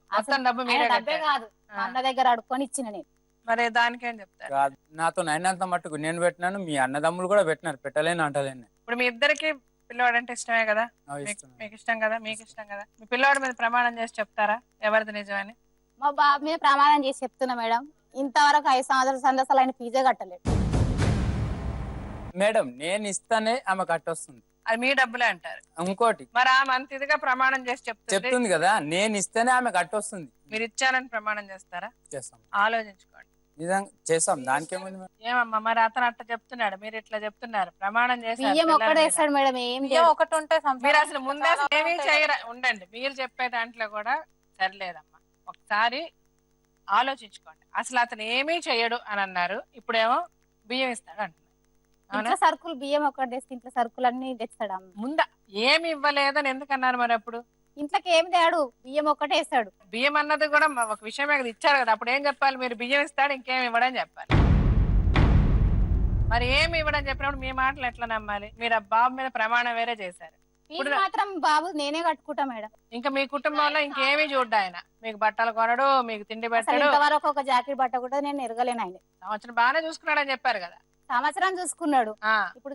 డబ్బు మీరే డబ్బే కాదు, అన్న దగ్గర అడుక్కొని ఇచ్చిన నేను. మరి దానికేం చెప్తారు? నాతో అయినంత మట్టుకు నేను పెట్టినాను, మీ అన్నదమ్ములు కూడా పెట్టినారు, పెట్టలేను అంటలేను. ఇప్పుడు మీ ఇద్దరికి పిల్లవాడు అంటే ఇష్టమే కదా, మీకు ఇష్టం కదా, మీకు ఇష్టం కదా. మీ పిల్లవాడి మీద ప్రమాణం చేసి చెప్తారా ఎవరిది నిజమని? మా బాబు మీద ప్రమాణం చేసి చెప్తున్నా మేడం, ఇంతవరకు 5 సంవత్సరాల సందర్శాలు ఆయన ఫీజే కట్టలేదు మేడం. నేను ఇస్తానే ఆమె కట్టొస్తుంది. అది మీ డబ్బులే అంటారు. ఇంకోటి మరి ఆమె అంత ఇదిగా ప్రమాణం చేసి చెప్తుంది కదా, నేను ఇస్తేనే ఆమె కట్టొస్తుంది. మీరు ఇచ్చారని ప్రమాణం చేస్తారా? చేస్తాం, ఆలోచించుకోండి. నిజంగా చేస్తాం, దానికేముంది. ఏమమ్మా మరి అతను అట్లా చెప్తున్నాడు, మీరు ఇట్లా చెప్తున్నారు, ప్రమాణం బియ్యం ఒక్కటే వేస్తాడు మేడం, ఏం ఒకటి ఉంటే మీరు అసలు ముందే ఏమీ చేయరా. ఉండండి, మీరు చెప్పే దాంట్లో కూడా సరిలేదమ్మా. ఒకసారి ఆలోచించుకోండి. అసలు అతను ఏమీ చేయడు అని అన్నారు, ఇప్పుడేమో బియ్యం ఇస్తాడు అంటున్నారు. ఇంట్లో సరుకులు బియ్యం ఒకటి తెస్తే ఇంట్లో సరుకులు అన్ని తెస్తాడు. ముందా ఏమి ఇవ్వలేదని ఎందుకన్నారు మరి? అప్పుడు ఇంట్లోకి ఏం తేడు, బియ్యం ఒక్కటే వేస్తాడు. బియ్యం అన్నది కూడా ఒక విషయమే కదా, ఇచ్చారు కదా. అప్పుడు ఏం చెప్పాలి? మీరు బియ్యం ఇస్తాడు, ఇంకేం ఇవ్వడని చెప్పాలి. మరి ఏమి ఇవ్వడం చెప్పినప్పుడు మీ మాటలు ఎట్లా నమ్మాలి? మీరు ఆ బాబు మీద ప్రమాణం వేరే చేశారు. ఫీజు మాత్రం బాబు నేనే కట్టుకుంటా మేడం. ఇంకా మీ కుటుంబంలో ఇంకేమీ చూడ్డా ఆయన? మీకు బట్టలు కొనడు, మీకు తిండి పెట్టడు. ఇంతవరకు ఒక జాకెట్ బట్ట కూడా నేను ఎరగలేను. ఆయన సంవత్సరం బాగానే చూసుకున్నాడని చెప్పారు కదా. సంవత్సరం చూసుకున్నాడు, ఇప్పుడు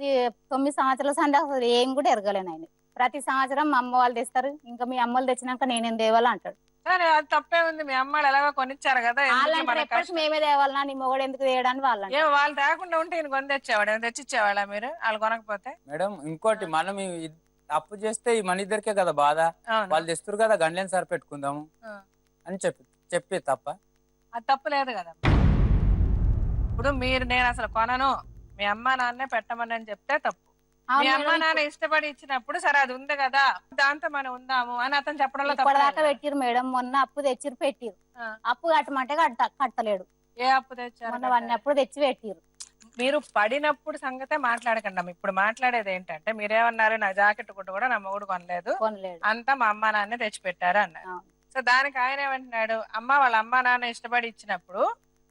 9 సంవత్సరాల సండే ఏం కూడా ఎరగలేను. ఆయన ప్రతి సంవత్సరం మా అమ్మ వాళ్ళు తెస్తారు, ఇంకా మీ అమ్మలు తెచ్చినాక నేనేం తేవాలా అంటాడు. సరే, అది తప్పే ఉంది. మీ అమ్మాళ్ళు ఎలాగో కొనిచ్చారు కదా, ఎప్పటికి మేమే తేవాలన్నా, నీ మొగడు ఎందుకు తేయడానికి వాళ్ళు వాళ్ళు తేకుండా ఉంటే ఈయన కొని తెచ్చేవాడు. తెచ్చిచ్చేవాళ్ళ మీరు వాళ్ళు కొనకపోతే? మేడం ఇంకోటి, మనం అప్పు చేస్తే ఈ మన ఇద్దరికే కదా బాధ. వాళ్ళు తెస్తారు కదా, గండ్లేని సరిపెట్టుకుందాము అని చెప్పి తప్ప అది తప్పు లేదు కదా. ఇప్పుడు మీరు నేను అసలు కొనను, మీ అమ్మా నాన్నే పెట్టమని అని చెప్తే తప్పు. మీ అమ్మా నాన్న ఇష్టపడి ఇచ్చినప్పుడు సరే అది ఉంది కదా, దాంతో మనం ఉందాము అని అతను చెప్పడంలో ఇప్పటిదాకా పెట్టిరు మేడం. మొన్న అప్పు తెచ్చిరు పెట్టిరు, అప్పు కట్టమంటే కట్టలేడు. ఏ అప్పు తెచ్చారు? మొన్న అప్పుడు తెచ్చి పెట్టిరు. మీరు పడినప్పుడు సంగతే మాట్లాడకండి. ఇప్పుడు మాట్లాడేది ఏంటంటే, మీరేమన్నారు, నా జాకెట్ కుట్టు కూడా నా మొగుడు కొనలేదు, అంతా మా అమ్మా నాన్నే తెచ్చి పెట్టారు అన్నారు. సో దానికి ఆయన ఏమంటున్నాడు, వాళ్ళ అమ్మా నాన్న ఇష్టపడి ఇచ్చినప్పుడు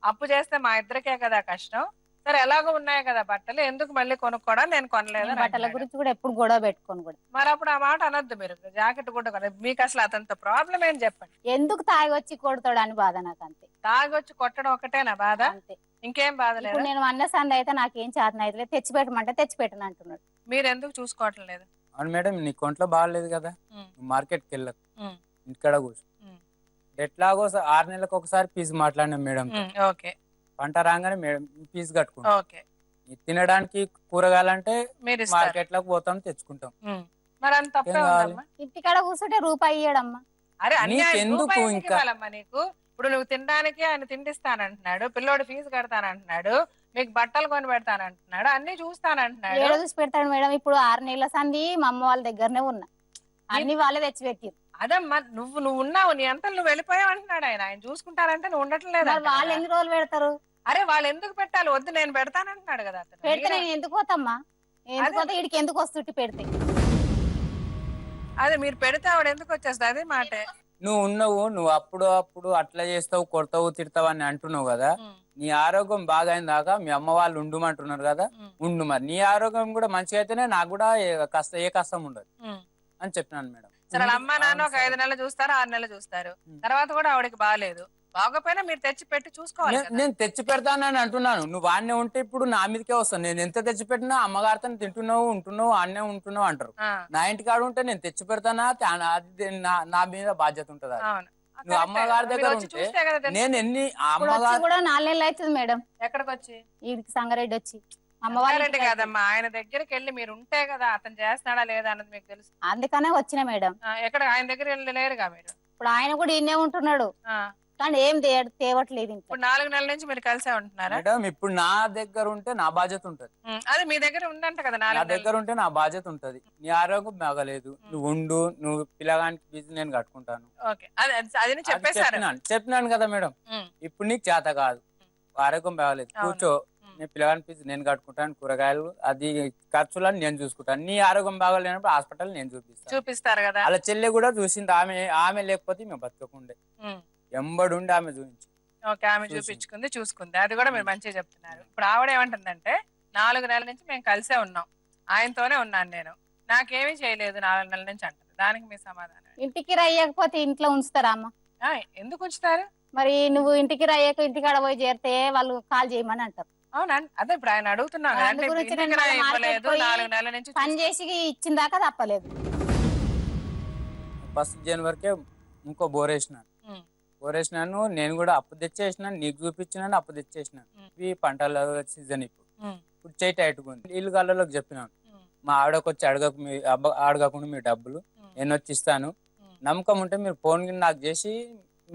అప్పు చేస్తే మా ఇద్దరికే కదా కష్టం, సరే ఎలాగో ఉన్నాయి కదా బట్టలు, ఎందుకు మళ్ళీ కొనుక్కోవడం, నేను కొనలేదు. బట్టల గురించి కూడా ఎప్పుడు గొడవ పెట్టుకోను కూడా. మరి అప్పుడు ఆ మాట అనొద్దు. మీరు జాకెట్ కూడా కొనలేదు, మీకు అసలు అతనితో ప్రాబ్లం ఏంటి చెప్పండి. ఎందుకు తాగొచ్చి కొడతాడు అని బాధ నాకు. అంతే, తాగొచ్చి కొట్టడం ఒకటేనా బాధ? అంతే, ఇంకేం బాధ లేదు. నేను అన్న సంద అయితే నాకేం చేతన అయితే తెచ్చి పెట్టమంటే తెచ్చి పెట్టను అంటున్నాడు. మీరు ఎందుకు చూసుకోవటం లేదు? అవును మేడం, నీ కొంట్లో బాగాలేదు కదా, మార్కెట్కి వెళ్ళకు, ఇక్కడ కూర్చో. ఎట్లాగో 6 నెలలకు ఒకసారి ఫీజు మాట్లాడినాం మేడం. ఓకే, పంట రాగానే మేడం ఫీజు కట్టుకుంటాం. ఓకే, తినడానికి కూరగాయలంటే మార్కెట్ లోకి పోతాం, తెచ్చుకుంటాం. మరి అంత తప్పే ఉందమ్మా? ఇంటికాడ కూర్చుంటే రూపాయి ఇయ్యడమ్మా. అరే ఎందుకు ఇంకా నీకు? ఇప్పుడు నువ్వు తినడానికి ఆయన తిండిస్తానంటున్నాడు, పిల్లోడు ఫీజు కడతానంటున్నాడు, మీకు బట్టలు కొని పెడతానంటున్నాడు, అన్ని చూస్తానంటున్నాడు. ఏదో చూసి పెడతాడు మేడం. ఇప్పుడు 6 నెలల సంది మా అమ్మ వాళ్ళ దగ్గరనే ఉన్నా, అన్ని వాళ్ళే తెచ్చి పెట్టిరు. అదమ్మా, నువ్వు ఉన్నావు, నీ అంతా నువ్వు వెళ్ళిపోయావు అంటున్నాడు ఆయన. ఆయన చూసుకుంటానంటే నువ్వు ఉండటం లేదు. వాళ్ళు ఎన్ని రోజులు పెడతారు? అరే వాళ్ళు ఎందుకు పెట్టాలి? వద్దు నేను పెడతానంటున్నాడు కదా. పెడితే నేను ఎందుకు పోతామ్మా? ఇడికి ఎందుకు వస్తుంటే పెడితే? అదే మీరు పెడితే ఆవిడ ఎందుకు వచ్చేస్తుంది? అదే మాటే. నువ్వు అప్పుడు అట్లా చేస్తావు, కొడతావు, తిడతావు అని అంటున్నావు కదా. నీ ఆరోగ్యం బాగైన దాకా మీ అమ్మ వాళ్ళు ఉండుమంటున్నారు కదా, ఉండు. మరి నీ ఆరోగ్యం కూడా మంచిగా అయితేనే నాకు కూడా ఏ కష్టం ఉండదు అని చెప్పినాను మేడం. సరే, అమ్మ నాన్న ఒక 5 నెలలు చూస్తారు, 6 నెలలు చూస్తారు, తర్వాత కూడా ఆవిడకి బాగాలేదు. బాగోపోయినా మీరు తెచ్చి పెట్టి చూసుకోవాలి. నేను తెచ్చి పెడతానని అంటున్నాను. నువ్వు ఆడనే ఉంటే ఇప్పుడు నా మీదకే వస్తాను. నేను ఎంత తెచ్చి పెట్టినా అమ్మగారితో తింటున్నావు, ఉంటున్నావు, ఆడనే ఉంటున్నావు అంటారు. నా ఇంటికాడ ఉంటే నేను తెచ్చి పెడతానా, నా మీద బాధ్యత ఉంటది. నువ్వు అమ్మగారి దగ్గర ఉంటే నేను ఎన్ని అమ్మగారు కూడా 4 నెలలు అవుతుంది మేడం. ఎక్కడికి వచ్చి? వీడికి సంగారెడ్డి వచ్చి. అమ్మవారింటి కాదమ్మా, ఆయన దగ్గరికి వెళ్ళి మీరు ఉంటే కదా అతను చేస్తాడా లేదా అన్నది మీకు తెలుసు. అందుకనే వచ్చిన మేడం. ఎక్కడ ఆయన దగ్గర వెళ్ళి లేరుగా మీరు? ఇప్పుడు ఆయన కూడా ఇన్నే ఉంటున్నాడు, కానీ ఏం తేవట్లేదు. ఇప్పుడు 4 నెలల నుంచి మీరు కలిసే ఉంటున్నారా? మేడం ఇప్పుడు నా దగ్గర ఉంటే నా బాధ్యత ఉంటది. అది మీ దగ్గర ఉందంట కదా. నా దగ్గర ఉంటే నా బాధ్యత ఉంటది. నీ ఆరోగ్యం బాగలేదు, నువ్వు ఉండు, నువ్వు పిల్లగానికి ఫీజు నేను కట్టుకుంటాను. చెప్పినాను కదా మేడం. ఇప్పుడు నీకు చేత కాదు, ఆరోగ్యం బాగలేదు, కూర్చో, నేను పిల్లగాని ఫీజు నేను కట్టుకుంటాను, కూరగాయలు అది ఖర్చులని నేను చూసుకుంటాను. నీ ఆరోగ్యం బాగలేనప్పుడు హాస్పిటల్ నేను చూపిస్తారు కదా. అలా చెల్లె కూడా చూసింది. ఆమె లేకపోతే మేము బతకకుండే, ఎంబడుండి ఆమె చూపించి. ఓకే, ఆమె చూసుకుంది, అది కూడా మీరు మంచిగా చెప్తున్నారు. ఇప్పుడు ఆవిడ ఏమంటుందంటే 4 నెలల నుంచి మేము కలిసే ఉన్నాం, ఆయనతోనే ఉన్నాను నేను, నాకేమీ చేయలేదు 4 నెలల నుంచి అంటారు. దానికి మీ సమాధానం? ఇంటికి రాయకపోతే ఇంట్లో ఉంచుతారా అమ్మ? ఎందుకు ఉంచుతారు? మరి నువ్వు ఇంటికి రాయక ఇంటికాడ పోయి చేరితే వాళ్ళు కాల్ చేయమని అంటారు. అవునండి, అదే ఇప్పుడు ఆయన అడుగుతున్నాను. 4 నెలల నుంచి పని చేసి ఇచ్చిన దాకా తప్పలేదు. 1 జనవరికే ఇంకో బోరేసినాను. నేను కూడా అప్పు తెచ్చేసినాను, నీకు చూపించినాను, అప్పు తెచ్చేసినాను. ఇవి పంటల సీజన్. ఇప్పుడు చేయి టైట్గా ఉంది. ఇల్లు గల్లలోకి చెప్పినాను, మా ఆవిడకి వచ్చి అడగకుండా మీ డబ్బులు నేను వచ్చి ఇస్తాను, నమ్మకం ఉంటే మీరు ఫోన్ నాకు చేసి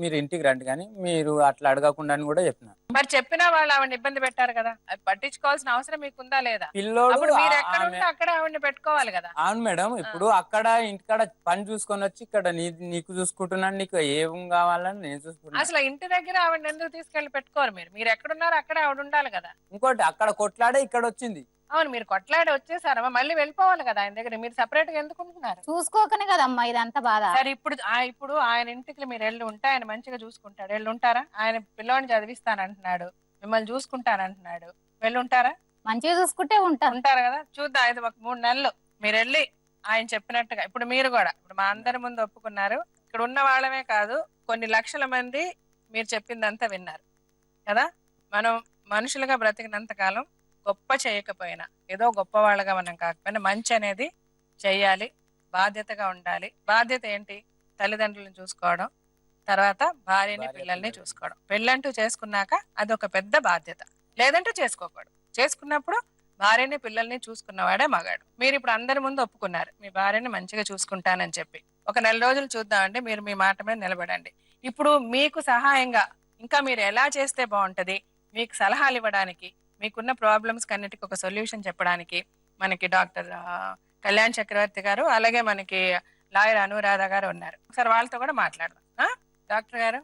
మీరు ఇంటికి రండి, కానీ మీరు అట్లా అడగకుండా అని కూడా చెప్పిన. మరి చెప్పినా వాళ్ళు ఆవిడని ఇబ్బంది పెట్టారు కదా, అది పట్టించుకోవాల్సిన అవసరం మీకుందా లేదా? పిల్లోడు అప్పుడు మీరు ఎక్కడ ఉంటే అక్కడ ఆవిడని పెట్టుకోవాలి కదా. అవును మేడం, ఇప్పుడు అక్కడ ఇంటికాడ పని చూసుకొని వచ్చి ఇక్కడ నీకు చూసుకుంటున్నాను, నీకు ఏం కావాలని నేను చూసుకుంటున్నాను. అసలు ఇంటి దగ్గర ఆవిడని ఎందుకు తీసుకెళ్లి పెట్టుకోరు? మీరు ఎక్కడున్నారో అక్కడ ఆవిడ ఉండాలి కదా. ఇంకోటి అక్కడ కొట్లాడే ఇక్కడ వచ్చింది. అవును, మీరు కొట్లాడి వచ్చేసారమ్మా, మళ్ళీ వెళ్ళిపోవాలి కదా ఆయన దగ్గర. మీరు సెపరేట్ గా ఎందుకు ఉంటున్నారు? చూసుకోకనే కదమ్మా ఇదంతా బాధ. సరే, ఇప్పుడు ఆయన ఇంటికి మీరు వెళ్ళి ఉంటే ఆయన మంచిగా చూసుకుంటాడు, వెళ్ళి ఉంటారా? ఆయన పిల్లవాడిని చదివిస్తానంటున్నాడు, మిమ్మల్ని చూసుకుంటానంటున్నాడు, వెళ్ళి ఉంటారా? మంచిగా చూసుకుంటే ఉంటారు కదా. చూద్దాం, ఇది ఒక 3 నెలలు మీరు వెళ్ళి ఆయన చెప్పినట్టుగా. ఇప్పుడు మీరు కూడా ఇప్పుడు మా అందరి ముందు ఒప్పుకున్నారు, ఇక్కడ ఉన్న వాళ్ళమే కాదు కొన్ని లక్షల మంది మీరు చెప్పిందంతా విన్నారు కదా. మనం మనుషులుగా బ్రతికినంత కాలం గొప్ప చేయకపోయినా, ఏదో గొప్ప వాళ్ళగా మనం కాకపోయినా మంచి అనేది చెయ్యాలి, బాధ్యతగా ఉండాలి. బాధ్యత ఏంటి? తల్లిదండ్రులను చూసుకోవడం, తర్వాత భార్యని పిల్లల్ని చూసుకోవడం. పెళ్ళంటూ చేసుకున్నాక అదొక పెద్ద బాధ్యత. లేదంటే చేసుకోకూడదు. చేసుకున్నప్పుడు భార్యని పిల్లల్ని చూసుకున్నవాడే మగాడు. మీరు ఇప్పుడు అందరి ముందు ఒప్పుకున్నారు మీ భార్యని మంచిగా చూసుకుంటానని చెప్పి. ఒక 4 రోజులు చూద్దామండి, మీరు మీ మాట మీద నిలబడండి. ఇప్పుడు మీకు సహాయంగా ఇంకా మీరు ఎలా చేస్తే బాగుంటది, మీకు సలహాలు ఇవ్వడానికి, మీకున్న ప్రాబ్లమ్స్ కన్నిటికి ఒక సొల్యూషన్ చెప్పడానికి మనకి డాక్టర్ కళ్యాణ్ చక్రవర్తి గారు, అలాగే మనకి లాయర్ అనురాధ గారు ఉన్నారు. ఒకసారి వాళ్ళతో కూడా మాట్లాడదాం. డాక్టర్ గారు,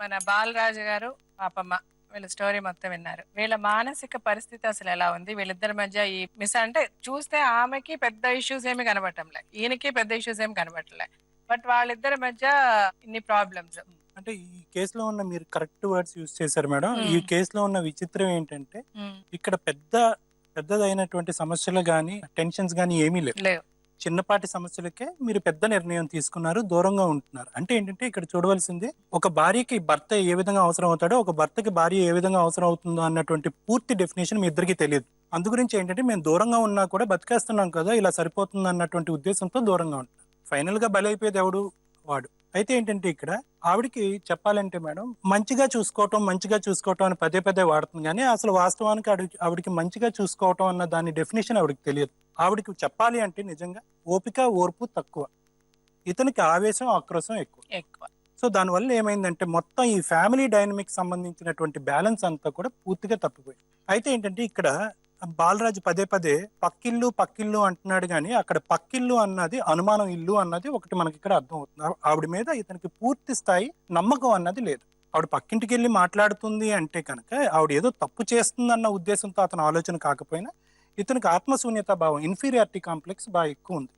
మన బాలరాజు గారు, పాపమ్మ, వీళ్ళ స్టోరీ మొత్తం విన్నారు. వీళ్ళ మానసిక పరిస్థితి అసలు ఎలా ఉంది? వీళ్ళిద్దరి మధ్య ఈ అంటే చూస్తే ఆమెకి పెద్ద ఇష్యూస్ ఏమి కనబడటంలే, ఈయనకి పెద్ద ఇష్యూస్ ఏమి కనబడలే, బట్ వాళ్ళిద్దరి మధ్య ఇన్ని ప్రాబ్లమ్స్. అంటే ఈ కేసులో ఉన్న, మీరు కరెక్ట్ వర్డ్స్ యూజ్ చేశారు మేడం. ఈ కేసులో ఉన్న విచిత్రం ఏంటంటే ఇక్కడ పెద్దదైనటువంటి సమస్యలు గానీ టెన్షన్స్ గానీ ఏమీ లేవు. చిన్నపాటి సమస్యలకే మీరు పెద్ద నిర్ణయం తీసుకున్నారు, దూరంగా ఉంటున్నారు. అంటే ఏంటంటే ఇక్కడ చూడవలసింది, ఒక భార్యకి భర్త ఏ విధంగా అవసరం అవుతాడో, ఒక భర్తకి భార్య ఏ విధంగా అవసరం అవుతుందో అన్నటువంటి పూర్తి డెఫినేషన్ మీ ఇద్దరికి తెలియదు. అందు గురించి ఏంటంటే మేము దూరంగా ఉన్నా కూడా బతికేస్తున్నాం కదా, ఇలా సరిపోతుంది అన్నటువంటి ఉద్దేశంతో దూరంగా ఉంటున్నాం. ఫైనల్ గా బలైపోయేది ఎవడు? వాడు. అయితే ఏంటంటే ఇక్కడ ఆవిడికి చెప్పాలంటే మేడం, మంచిగా చూసుకోవటం అని పదే వాడుతుంది, కానీ అసలు వాస్తవానికి ఆవిడికి మంచిగా చూసుకోవటం అన్న దాని డెఫినేషన్ ఆవిడికి తెలియదు. ఆవిడికి చెప్పాలి అంటే నిజంగా ఓపిక ఓర్పు తక్కువ, ఇతనికి ఆవేశం ఆక్రోశం ఎక్కువ. సో దానివల్ల ఏమైందంటే మొత్తం ఈ ఫ్యామిలీ డైనమిక్ సంబంధించినటువంటి బ్యాలెన్స్ అంతా కూడా పూర్తిగా తప్పిపోయింది. అయితే ఏంటంటే ఇక్కడ బాలరాజు పదే పక్కిల్లు అంటున్నాడు, కానీ అక్కడ పక్కిల్లు అన్నది అనుమానం ఇల్లు అన్నది ఒకటి మనకి ఇక్కడ అర్థం అవుతుంది. ఆవిడ మీద ఇతనికి పూర్తి స్థాయి నమ్మకం అన్నది లేదు. ఆవిడ పక్కింటికి వెళ్ళి మాట్లాడుతుంది అంటే కనుక ఆవిడ ఏదో తప్పు చేస్తుందన్న ఉద్దేశంతో అతని ఆలోచన కాకపోయినా, ఇతనికి ఆత్మశూన్యత భావం, ఇన్ఫీరియారిటీ కాంప్లెక్స్ బాగా ఎక్కువ ఉంది.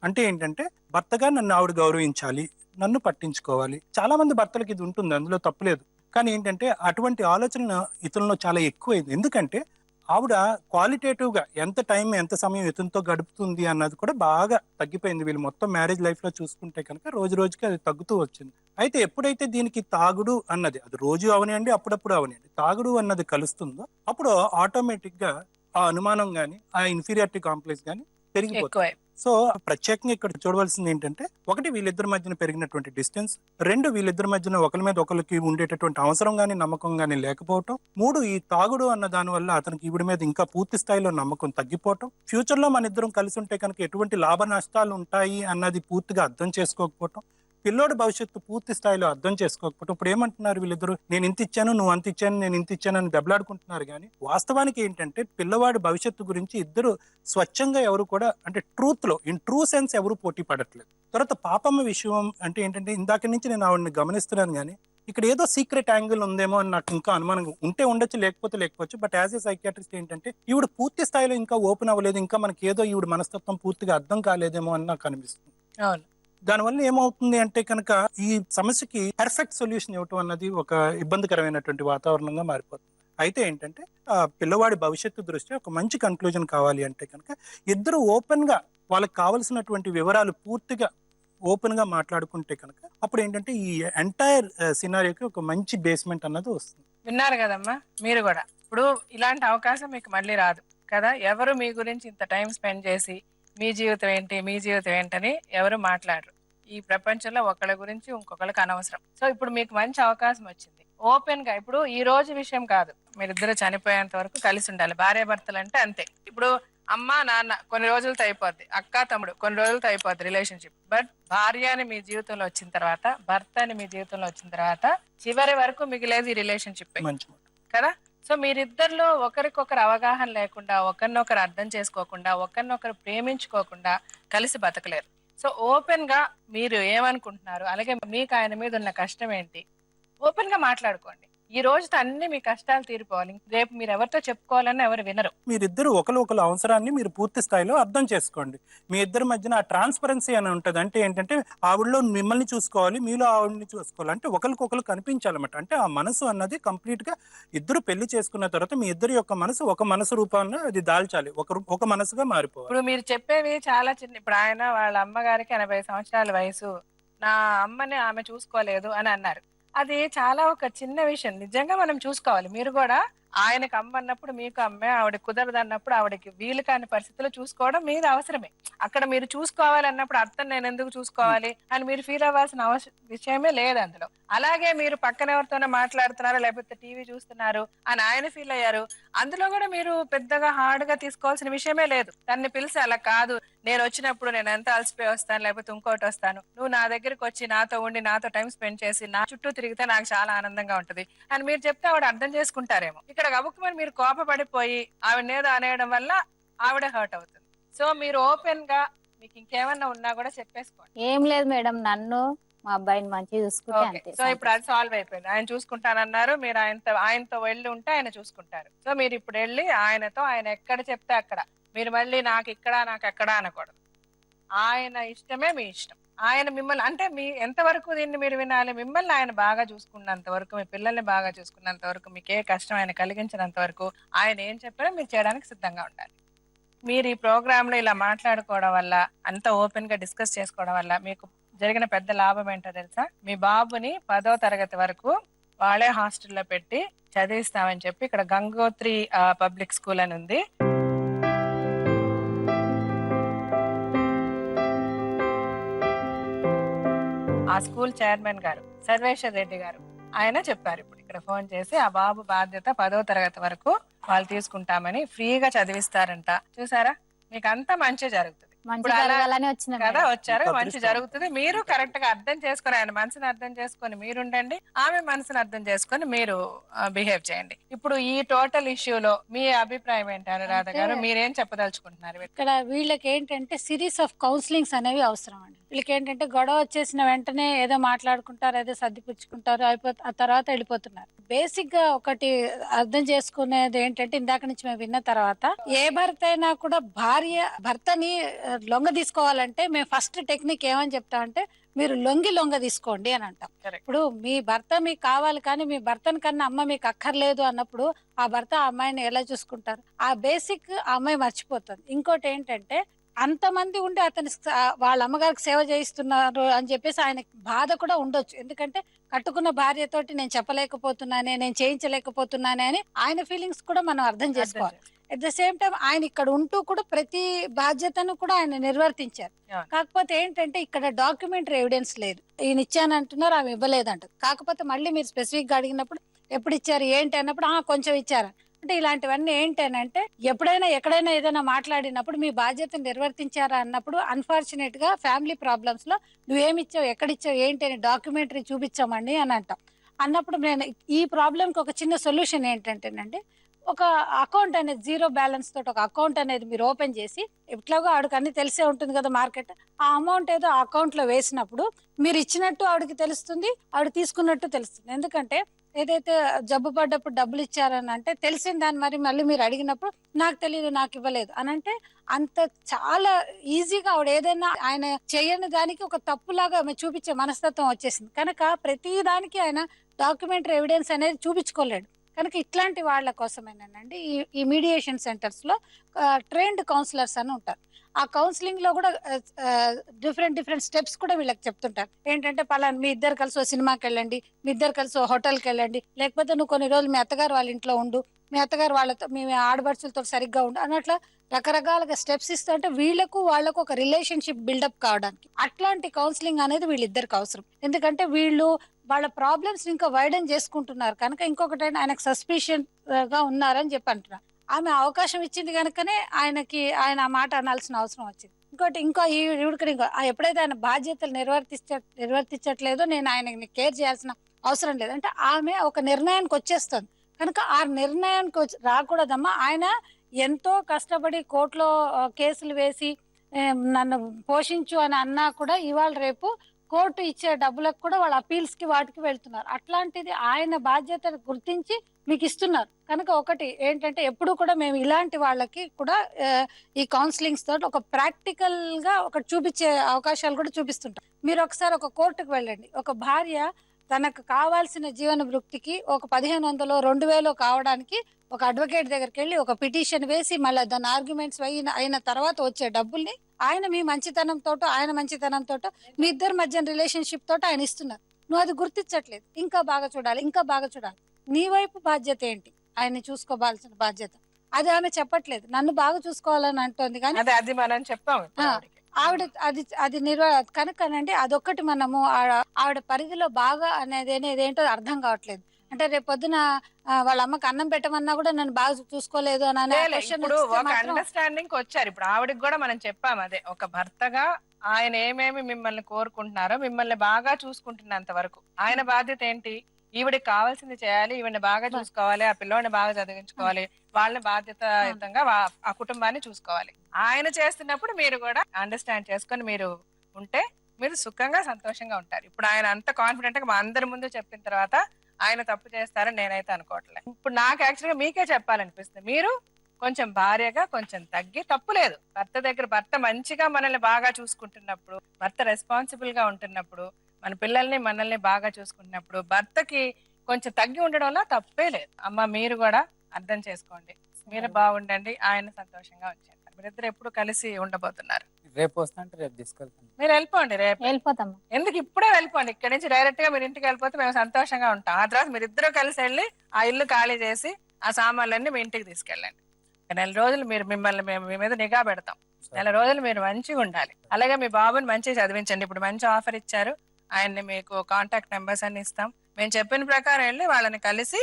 అంటే ఏంటంటే భర్తగా నన్ను ఆవిడ గౌరవించాలి, నన్ను పట్టించుకోవాలి. చాలా మంది భర్తలకు ఇది ఉంటుంది, అందులో తప్పులేదు. కానీ ఏంటంటే అటువంటి ఆలోచన ఇతనిలో చాలా ఎక్కువైంది. ఎందుకంటే ఆవిడ క్వాలిటేటివ్ గా ఎంత టైం ఎంత సమయం ఇతనితో గడుపుతుంది అన్నది కూడా బాగా తగ్గిపోయింది. వీళ్ళు మొత్తం మ్యారేజ్ లైఫ్ లో చూసుకుంటే కనుక రోజుకి అది తగ్గుతూ వచ్చింది. అయితే ఎప్పుడైతే దీనికి తాగుడు అన్నది, అది రోజు అవనివ్వండి అప్పుడప్పుడు అవనివ్వండి, తాగుడు అన్నది కలుస్తుందో అప్పుడు ఆటోమేటిక్ గా ఆ అనుమానం గాని ఆ ఇన్ఫీరియారిటీ కాంప్లెక్స్ గాని పెరిగిపోతుంది. సో ప్రత్యేకంగా ఇక్కడ చూడవలసింది ఏంటంటే, ఒకటి వీళ్ళిద్దరి మధ్యన పెరిగినటువంటి డిస్టెన్స్, 2 వీళ్ళిద్దరి మధ్యన ఒకరి మీద ఒకరికి ఉండేటటువంటి అవసరం గానీ నమ్మకం గానీ లేకపోవటం, 3 ఈ తాగుడు అన్న దాని వల్ల అతనికి ఈవిడ మీద ఇంకా పూర్తి స్థాయిలో నమ్మకం తగ్గిపోవటం, ఫ్యూచర్ లో మన ఇద్దరం కలిసి ఉంటే కనుక ఎటువంటి లాభ నష్టాలు ఉంటాయి అన్నది పూర్తిగా అర్థం చేసుకోకపోవటం, పిల్లోడి భవిష్యత్తు పూర్తి స్థాయిలో అర్థం చేసుకోకపోవటం. ఇప్పుడు ఏమంటున్నారు వీళ్ళిద్దరు, నేను ఇంత ఇచ్చాను నువ్వు అంత ఇచ్చాను నేను ఇంత ఇచ్చాను అని దెబ్బలాడుకుంటున్నారు. కానీ వాస్తవానికి ఏంటంటే పిల్లవాడి భవిష్యత్తు గురించి ఇద్దరు స్వచ్ఛంగా ఎవరు కూడా, అంటే ట్రూత్ లో ఇన్ ట్రూ సెన్స్ ఎవరు పోటీ పడట్లేదు. తర్వాత పాపమ్మ విషయం అంటే ఏంటంటే, ఇందాక నుంచి నేను ఆవిడని గమనిస్తున్నాను, కానీ ఇక్కడ ఏదో సీక్రెట్ యాంగిల్ ఉందేమో అని నాకు ఇంకా అనుమానం ఉంటే ఉండొచ్చు, లేకపోవచ్చు. బట్ యాజ్ ఏ సైకియాట్రిస్ట్ ఏంటంటే ఈవిడ పూర్తి స్థాయిలో ఇంకా ఓపెన్ అవ్వలేదు, ఇంకా మనకి ఏదో ఈవిడ మనస్తత్వం పూర్తిగా అర్థం కాలేదేమో అని నాకు అనిపిస్తుంది. దానివల్ల ఏమవుతుంది అంటే కనుక ఈ సమస్యకి పర్ఫెక్ట్ సొల్యూషన్ ఇవ్వటం అన్నది ఒక ఇబ్బందికరమైనటువంటి వాతావరణంగా మారిపోతుంది. అయితే ఏంటంటే ఆ పిల్లవాడి భవిష్యత్తు దృష్ట్యా ఒక మంచి కన్క్లూజన్ కావాలి అంటే కనుక ఇద్దరు ఓపెన్ గా వాళ్ళకి కావలసినటువంటి వివరాలు పూర్తిగా ఓపెన్ గా మాట్లాడుకుంటే కనుక అప్పుడు ఏంటంటే ఈ ఎంటైర్ సినారియోకి ఒక మంచి బేస్మెంట్ అన్నది వస్తుంది. విన్నారు కదమ్మా మీరు కూడా. ఇప్పుడు ఇలాంటి అవకాశం మీకు మళ్ళీ రాదు కదా. ఎవరు మీ గురించి ఇంత టైం స్పెండ్ చేసి మీ జీవితం ఏంటని ఎవరు మాట్లాడరు ఈ ప్రపంచంలో. ఒకళ్ళ గురించి ఇంకొకళ్ళకి అనవసరం. సో ఇప్పుడు మీకు మంచి అవకాశం వచ్చింది ఓపెన్ గా. ఇప్పుడు ఈ రోజు విషయం కాదు, మీరిద్దరు చనిపోయేంత వరకు కలిసి ఉండాలి. భార్యాభర్తలు అంటే అంతే. ఇప్పుడు అమ్మ నాన్న కొన్ని రోజులతో అయిపోద్ది, అక్క తమ్ముడు కొన్ని రోజులతో అయిపోద్ది రిలేషన్షిప్. బట్ భార్య అని మీ జీవితంలో వచ్చిన తర్వాత, భర్త అని మీ జీవితంలో వచ్చిన తర్వాత చివరి వరకు మిగిలేది రిలేషన్షిప్ కదా. సో మీరిద్దరిలో ఒకరికొకరు అవగాహన లేకుండా, ఒకరినొకరు అర్థం చేసుకోకుండా, ఒకరినొకరు ప్రేమించుకోకుండా కలిసి బతకలేరు. సో ఓపెన్ గా మీరు ఏమనుకుంటున్నారు, అలాగే మీకు ఆయన మీద ఉన్న కష్టం ఏంటి, ఓపెన్ గా మాట్లాడుకోండి. ఈ రోజుతో అన్ని మీ కష్టాలు తీరిపోవాలి. రేపు మీరు ఎవరితో చెప్పుకోవాలన్నా ఎవరు వినరు. మీరిద్దరు ఒకరు అవసరాన్ని మీరు పూర్తి స్థాయిలో అర్థం చేసుకోండి. మీ ఇద్దరి మధ్యన ఆ ట్రాన్స్పరెన్సీ అని ఉంటుంది. అంటే ఏంటంటే ఆవిడలో మిమ్మల్ని చూసుకోవాలి, మీలో ఆవిడని చూసుకోవాలి. అంటే ఒకరికొకరు కనిపించాలన్నమాట. అంటే ఆ మనసు అన్నది కంప్లీట్ గా ఇద్దరు పెళ్లి చేసుకున్న తర్వాత మీ ఇద్దరి యొక్క మనసు ఒక మనసు రూపాన్ని అది దాల్చాలి, ఒక మనసుగా మారిపోవాలి. ఇప్పుడు మీరు చెప్పేవి చాలా చిన్న. ఇప్పుడు ఆయన వాళ్ళ అమ్మగారికి 80 సంవత్సరాల వయసు, నా అమ్మని ఆమె చూసుకోలేదు అని అన్నారు. అది చాలా ఒక చిన్న విషయం. నిజంగా మనం చూసుకోవాలి. మీరు కూడా ఆయనకు అమ్మ అన్నప్పుడు మీకు అమ్మే, ఆవిడ కుదరదు అన్నప్పుడు ఆవిడకి వీలు కాని పరిస్థితుల్లో చూసుకోవడం మీద అవసరమే. అక్కడ మీరు చూసుకోవాలన్నప్పుడు అర్థం నేను ఎందుకు చూసుకోవాలి అని మీరు ఫీల్ అవ్వాల్సిన విషయమే లేదు అందులో. అలాగే మీరు పక్కన ఎవరితోనే మాట్లాడుతున్నారు, లేకపోతే టీవీ చూస్తున్నారు అని ఆయన ఫీల్ అయ్యారు, అందులో కూడా మీరు పెద్దగా హార్డ్ గా తీసుకోవాల్సిన విషయమే లేదు. తన్ని పిలిచి అలా కాదు, నేను వచ్చినప్పుడు నేను ఎంత అలసిపోయి వస్తాను, లేకపోతే ఇంకోటి వస్తాను, నువ్వు నా దగ్గరికి వచ్చి నాతో ఉండి నాతో టైం స్పెండ్ చేసి నా చుట్టూ తిరిగితే నాకు చాలా ఆనందంగా ఉంటది అని మీరు చెప్తే ఆవిడ అర్థం చేసుకుంటారేమో. ఇక్కడ గబుక్కుమని మీరు కోపపడిపోయి ఆవిడనేదో అనేయడం వల్ల ఆవిడ హర్ట్ అవుతుంది. సో మీరు ఓపెన్ గా మీకు ఇంకేమన్నా ఉన్నా కూడా చెప్పేసుకోండి. ఏం లేదు మేడం, నన్ను మా అబ్బాయిని మంచిగా చూసుకుంటే అంతే. సో ఇప్పుడు అది సాల్వ్ అయిపోయింది. ఆయన చూసుకుంటానన్నారు, మీరు ఆయనతో వెళ్ళి ఉంటే ఆయన చూసుకుంటారు. సో మీరు ఇప్పుడు వెళ్ళి ఆయనతో, ఆయన ఎక్కడ చెప్తే అక్కడ, మీరు మళ్ళీ నాకు ఇక్కడ నాకు ఎక్కడ అనకూడదు. ఆయన ఇష్టమే మీ ఇష్టం. ఆయన మిమ్మల్ని అంటే మీ ఎంతవరకు దీన్ని మీరు వినాలి, మిమ్మల్ని ఆయన బాగా చూసుకున్నంత వరకు, మీ పిల్లల్ని బాగా చూసుకున్నంత వరకు, మీకు ఏ కష్టం ఆయన కలిగించినంత వరకు ఆయన ఏం చెప్పారో మీరు చేయడానికి సిద్ధంగా ఉండాలి. మీరు ఈ ప్రోగ్రామ్ లో ఇలా మాట్లాడుకోవడం వల్ల, అంత ఓపెన్ గా డిస్కస్ చేసుకోవడం వల్ల మీకు జరిగిన పెద్ద లాభం ఏంటో తెలుసా? మీ బాబుని 10వ తరగతి వరకు వాళ్ళే హాస్టల్లో పెట్టి చదివిస్తామని చెప్పి ఇక్కడ గంగోత్రి పబ్లిక్ స్కూల్ అని ఉంది. ఆ స్కూల్ చైర్మన్ గారు సర్వేశ్వర్ రెడ్డి గారు ఆయన చెప్పారు ఇప్పుడు ఇక్కడ ఫోన్ చేసి, ఆ బాబు బాధ్యత 10వ తరగతి వరకు వాళ్ళు తీసుకుంటామని, ఫ్రీగా చదివిస్తారంట. చూసారా, మీకు అంతా మంచి జరుగుతుంది. కదా వచ్చారు, మంచి జరుగుతుంది. మీరు కరెక్ట్ గా అర్థం చేసుకుని, ఆయన మనసుని అర్థం చేసుకుని మీరుండండి, ఆమె మనసుని అర్థం చేసుకుని మీరు బిహేవ్ చేయండి. ఇప్పుడు ఈ టోటల్ ఇష్యూలో మీ అభిప్రాయం ఏంటి అనురాధ గారు? మీరేం చెప్పదలుచుకుంటున్నారు? ఇక్కడ వీళ్ళకి ఏంటంటే సిరీస్ ఆఫ్ కౌన్సిలింగ్స్ అనేవి అవసరం అండి. వీళ్ళకి ఏంటంటే గొడవ వచ్చేసిన వెంటనే ఏదో మాట్లాడుకుంటారు, ఏదో సర్దిపుచ్చుకుంటారు, ఆ తర్వాత వెళ్ళిపోతున్నారు. బేసిక్ గా ఒకటి అర్థం చేసుకునేది ఏంటంటే, ఇందాక నుంచి మేము విన్న తర్వాత, ఏ భర్త అయినా కూడా భర్తని లొంగ తీసుకోవాలంటే మేము ఫస్ట్ టెక్నిక్ ఏమని చెప్తామంటే, మీరు లొంగ తీసుకోండి అని అంటాం. ఇప్పుడు మీ భర్త మీకు కావాలి, కానీ మీ భర్తని కన్నా అమ్మ మీకు అక్కర్లేదు అన్నప్పుడు ఆ భర్త ఆ అమ్మాయిని ఎలా చూసుకుంటారు? ఆ బేసిక్ ఆ అమ్మాయి మర్చిపోతుంది. ఇంకోటి ఏంటంటే, అంతమంది ఉండి అతని వాళ్ళ అమ్మగారికి సేవ చేయిస్తున్నారు అని చెప్పేసి ఆయనకి బాధ కూడా ఉండొచ్చు. ఎందుకంటే కట్టుకున్న భార్యతోటి నేను చెప్పలేకపోతున్నానే, నేను చేయించలేకపోతున్నానే అని ఆయన ఫీలింగ్స్ కూడా మనం అర్థం చేసుకోవాలి. అట్ ద సేమ్ టైం ఆయన ఇక్కడ ఉంటూ కూడా ప్రతి బాధ్యతను కూడా ఆయన నిర్వర్తించారు. కాకపోతే ఏంటంటే ఇక్కడ డాక్యుమెంటరీ ఎవిడెన్స్ లేదు. ఈయన ఇచ్చానంటున్నారు, ఆమె ఇవ్వలేదంటారు. కాకపోతే మళ్ళీ మీరు స్పెసిఫిక్ గా అడిగినప్పుడు ఎప్పుడు ఇచ్చారు ఏంటి అన్నప్పుడు కొంచెం ఇచ్చారు అంటే, ఇలాంటివన్నీ ఏంటనంటే ఎప్పుడైనా ఎక్కడైనా ఏదైనా మాట్లాడినప్పుడు మీ బాధ్యతను నిర్వర్తించారా అన్నప్పుడు అన్ఫార్చునేట్ గా ఫ్యామిలీ ప్రాబ్లమ్స్ లో నువ్వేమిచ్చావు, ఎక్కడిచ్చావు, ఏంటి అని డాక్యుమెంటరీ చూపించామండి అని అంటాం. అన్నప్పుడు నేను ఈ ప్రాబ్లంకి ఒక చిన్న సొల్యూషన్ ఏంటంటేనండి, ఒక అకౌంట్ అనేది 0 బ్యాలెన్స్ తోటి ఒక అకౌంట్ అనేది మీరు ఓపెన్ చేసి, ఎట్లాగో ఆవిడకి అన్ని తెలిసే ఉంటుంది కదా మార్కెట్, ఆ అమౌంట్ ఏదో ఆ అకౌంట్ లో వేసినప్పుడు మీరు ఇచ్చినట్టు ఆవిడకి తెలుస్తుంది, ఆవిడ తీసుకున్నట్టు తెలుస్తుంది. ఎందుకంటే ఏదైతే జబ్బు పడ్డప్పుడు డబ్బులు ఇచ్చారని అంటే తెలిసిన దాన్ని మరి మళ్ళీ మీరు అడిగినప్పుడు నాకు తెలియదు, నాకు ఇవ్వలేదు అని అంటే, అంత చాలా ఈజీగా ఆవిడ ఏదైనా ఆయన చేయని దానికి ఒక తప్పులాగా ఆమె చూపించే మనస్తత్వం వచ్చేసింది. కనుక ప్రతి దానికి ఆయన డాక్యుమెంటరీ ఎవిడెన్స్ అనేది చూపించుకోలేడు. కనుక ఇట్లాంటి వాళ్ళ కోసమేనండి ఈ మీడియేషన్ సెంటర్స్ లో ట్రైన్డ్ కౌన్సిలర్స్ అని ఉంటారు. ఆ కౌన్సిలింగ్ లో కూడా డిఫరెంట్ స్టెప్స్ కూడా వీళ్ళకి చెప్తుంటారు. ఏంటంటే పలానా మీ ఇద్దరు కలిసి ఓ సినిమాకి వెళ్ళండి, మీ ఇద్దరు కలిసి ఓ హోటల్కి వెళ్ళండి, లేకపోతే నువ్వు కొన్ని రోజులు మీ అత్తగారు వాళ్ళ ఇంట్లో ఉండు, మీ అత్తగారు వాళ్ళతో మీ ఆడబడుచులతో సరిగ్గా ఉండు అన్నట్లా రకరకాలుగా స్టెప్స్ ఇస్తుంటే వీళ్ళకు వాళ్ళకు ఒక రిలేషన్షిప్ బిల్డప్ కావడానికి అట్లాంటి కౌన్సిలింగ్ అనేది వీళ్ళిద్దరికి అవసరం. ఎందుకంటే వీళ్ళు వాళ్ళ ప్రాబ్లమ్స్ ఇంకా వైడన్ చేసుకుంటున్నారు కనుక. ఇంకొకటి ఆయనకు సస్పిషియస్ గా ఉన్నారని చెప్పి అంటున్నారు. ఆమె అవకాశం ఇచ్చింది కనుకనే ఆయన ఆ మాట అనాల్సిన అవసరం వచ్చింది. ఇంకో ఈవిడికి ఎప్పుడైతే ఆయన బాధ్యతలు నిర్వర్తించట్లేదో నేను ఆయనని కేర్ చేయాల్సిన అవసరం లేదు అంటే ఆమె ఒక నిర్ణయానికి వచ్చేస్తుంది. కనుక ఆ నిర్ణయానికి రాకూడదమ్మా. ఆయన ఎంతో కష్టపడి కోర్టులో కేసులు వేసి నన్ను పోషించు అని అన్నా కూడా ఇవాళ రేపు కోర్టు ఇచ్చే డబ్బులకు కూడా వాళ్ళ అపీల్స్ కి వాటికి వెళ్తున్నారు. అట్లాంటిది ఆయన బాధ్యతను గుర్తించి మీకు ఇస్తున్నారు. కనుక ఒకటి ఏంటంటే ఎప్పుడు కూడా మేము ఇలాంటి వాళ్ళకి కూడా ఈ కౌన్సిలింగ్స్ తోటి ఒక ప్రాక్టికల్ గా ఒక చూపించే అవకాశాలు కూడా చూపిస్తుంటాం. మీరు ఒకసారి ఒక కోర్టుకు వెళ్ళండి. ఒక భార్య తనకు కావాల్సిన జీవన వృత్తికి ఒక 1500 2000 కావడానికి ఒక అడ్వకేట్ దగ్గరికి వెళ్ళి ఒక పిటిషన్ వేసి మళ్ళీ దాని ఆర్గ్యుమెంట్స్ అయిన తర్వాత వచ్చే డబ్బుల్ని ఆయన మీ మంచితనంతో ఆయన మంచితనంతో మీ ఇద్దరి మధ్య రిలేషన్షిప్ తోటి ఆయన ఇస్తున్నారు. నువ్వు అది గుర్తించట్లేదు. ఇంకా బాగా చూడాలి. నీ వైపు బాధ్యత ఏంటి? ఆయన్ని చూసుకోవాల్సిన బాధ్యత అది ఆమె చెప్పట్లేదు. నన్ను బాగా చూసుకోవాలని అంటోంది కానీ అది మనం చెప్పాము ఆవిడ అది కనుకనండి అదొక్కటి మనము ఆవిడ పరిధిలో బాగా అనేది ఏంటో అర్థం కావట్లేదు. అంటే రేపు పొద్దున వాళ్ళ అమ్మకి అన్నం పెట్టమన్నా కూడా నన్ను బాగా చూసుకోలేదు అని అండర్స్టాండింగ్ వచ్చారు. ఇప్పుడు ఆవిడకి కూడా మనం చెప్పాము అదే, ఒక భర్తగా ఆయన ఏమేమి మిమ్మల్ని కోరుకుంటున్నారో మిమ్మల్ని బాగా చూసుకుంటున్నంత వరకు ఆయన బాధ్యత ఏంటి? ఈవిడికి కావాల్సింది చేయాలి, ఈవిడిని బాగా చూసుకోవాలి, ఆ పిల్లోని బాగా చదివించుకోవాలి, వాళ్ళని బాధ్యతాయుతంగా ఆ కుటుంబాన్ని చూసుకోవాలి. ఆయన చేస్తున్నప్పుడు మీరు కూడా అండర్స్టాండ్ చేసుకొని మీరు ఉంటే మీరు సుఖంగా సంతోషంగా ఉంటారు. ఇప్పుడు ఆయన అంత కాన్ఫిడెంట్ గా మా అందరి ముందు చెప్పిన తర్వాత ఆయన తప్పు చేస్తారని నేనైతే అనుకోవట్లేదు. ఇప్పుడు నాకు యాక్చువల్గా మీకే చెప్పాలనిపిస్తుంది, మీరు కొంచెం భార్యగా కొంచెం తగ్గి, తప్పు లేదు, భర్త దగ్గర భర్త మంచిగా మనల్ని బాగా చూసుకుంటున్నప్పుడు, భర్త రెస్పాన్సిబుల్ గా ఉంటున్నప్పుడు, మన పిల్లల్ని మనల్ని బాగా చూసుకుంటున్నప్పుడు భర్తకి కొంచెం తగ్గి ఉండడంలో తప్పే లేదు. అమ్మ మీరు కూడా అర్థం చేసుకోండి, మీరు బాగుండండి, ఆయన సంతోషంగా ఉంచండి. మీరిద్దరు ఎప్పుడు కలిసి ఉండబోతున్నారు? రేపు వస్తుంటే రేపు తీసుకెళ్తాను. మీరు వెళ్ళిపోండి, రేపు వెళ్ళిపోతాం. ఎందుకు ఇప్పుడే వెళ్ళిపోండి, ఇక్కడ నుంచి డైరెక్ట్ గా మీరు ఇంటికి వెళ్ళిపోతే మేము సంతోషంగా ఉంటాం. ఆ తర్వాత మీరు ఇద్దరు కలిసి వెళ్ళి ఆ ఇల్లు ఖాళీ చేసి ఆ సామాన్లన్నీ మీ ఇంటికి తీసుకెళ్ళండి. నెల రోజులు మిమ్మల్ని మేము మీ మీద నిఘా పెడతాం. నెల రోజులు మీరు మంచిగా ఉండాలి. అలాగే మీ బాబుని మంచిగా చదివించండి. ఇప్పుడు మంచి ఆఫర్ ఇచ్చారు, ఆయన్ని మీకు కాంటాక్ట్ నెంబర్స్ అన్ని ఇస్తాం. మేము చెప్పిన ప్రకారం వెళ్ళి వాళ్ళని కలిసి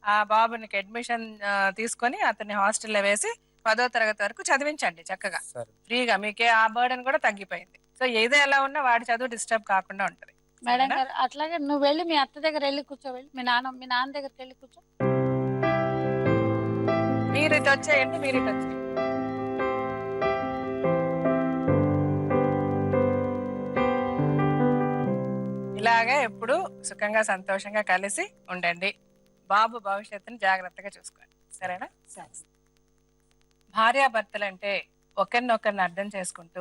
ఆ బాబునికి అడ్మిషన్ తీసుకొని అతన్ని హాస్టల్లో వేసి 10వ తరగతి వరకు చదివించండి చక్కగా ఫ్రీగా. మీకే ఆ బర్డెన్ కూడా తగ్గిపోయింది. సో ఏదో ఎలా ఉన్నా వాడి చదువు డిస్టర్బ్ కాకుండా ఉంటది. మేడం గారు అట్లాగే నువ్వు వెళ్ళి మీ అత్త దగ్గర వెళ్ళి కూర్చోవెళ్ళి, మీ నాన్న దగ్గరికి వెళ్ళి కూర్చో. మీరు ఇటు వచ్చేయండి, మీరు ఇటు వచ్చేయండి. ఇలాగే ఎప్పుడు సుఖంగా సంతోషంగా కలిసి ఉండండి. బాబు భవిష్యత్తుని జాగ్రత్తగా చూసుకోండి, సరేనా? భార్యాభర్తలంటే ఒకరినొకరిని అర్థం చేసుకుంటూ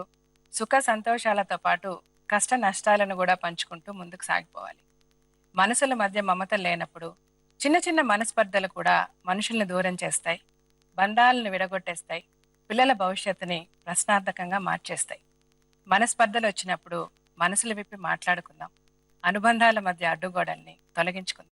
సుఖ సంతోషాలతో పాటు కష్ట నష్టాలను కూడా పంచుకుంటూ ముందుకు సాగిపోవాలి. మనసుల మధ్య మమత లేనప్పుడు చిన్న చిన్న మనస్పర్ధలు కూడా మనుషుల్ని దూరం చేస్తాయి, బంధాలను విడగొట్టేస్తాయి, పిల్లల భవిష్యత్తుని ప్రశ్నార్థకంగా మార్చేస్తాయి. మనస్పర్ధలు వచ్చినప్పుడు మనసులు విప్పి మాట్లాడుకుందాం, అనుబంధాల మధ్య అడ్డుగోడల్ని తొలగించుకుందాం.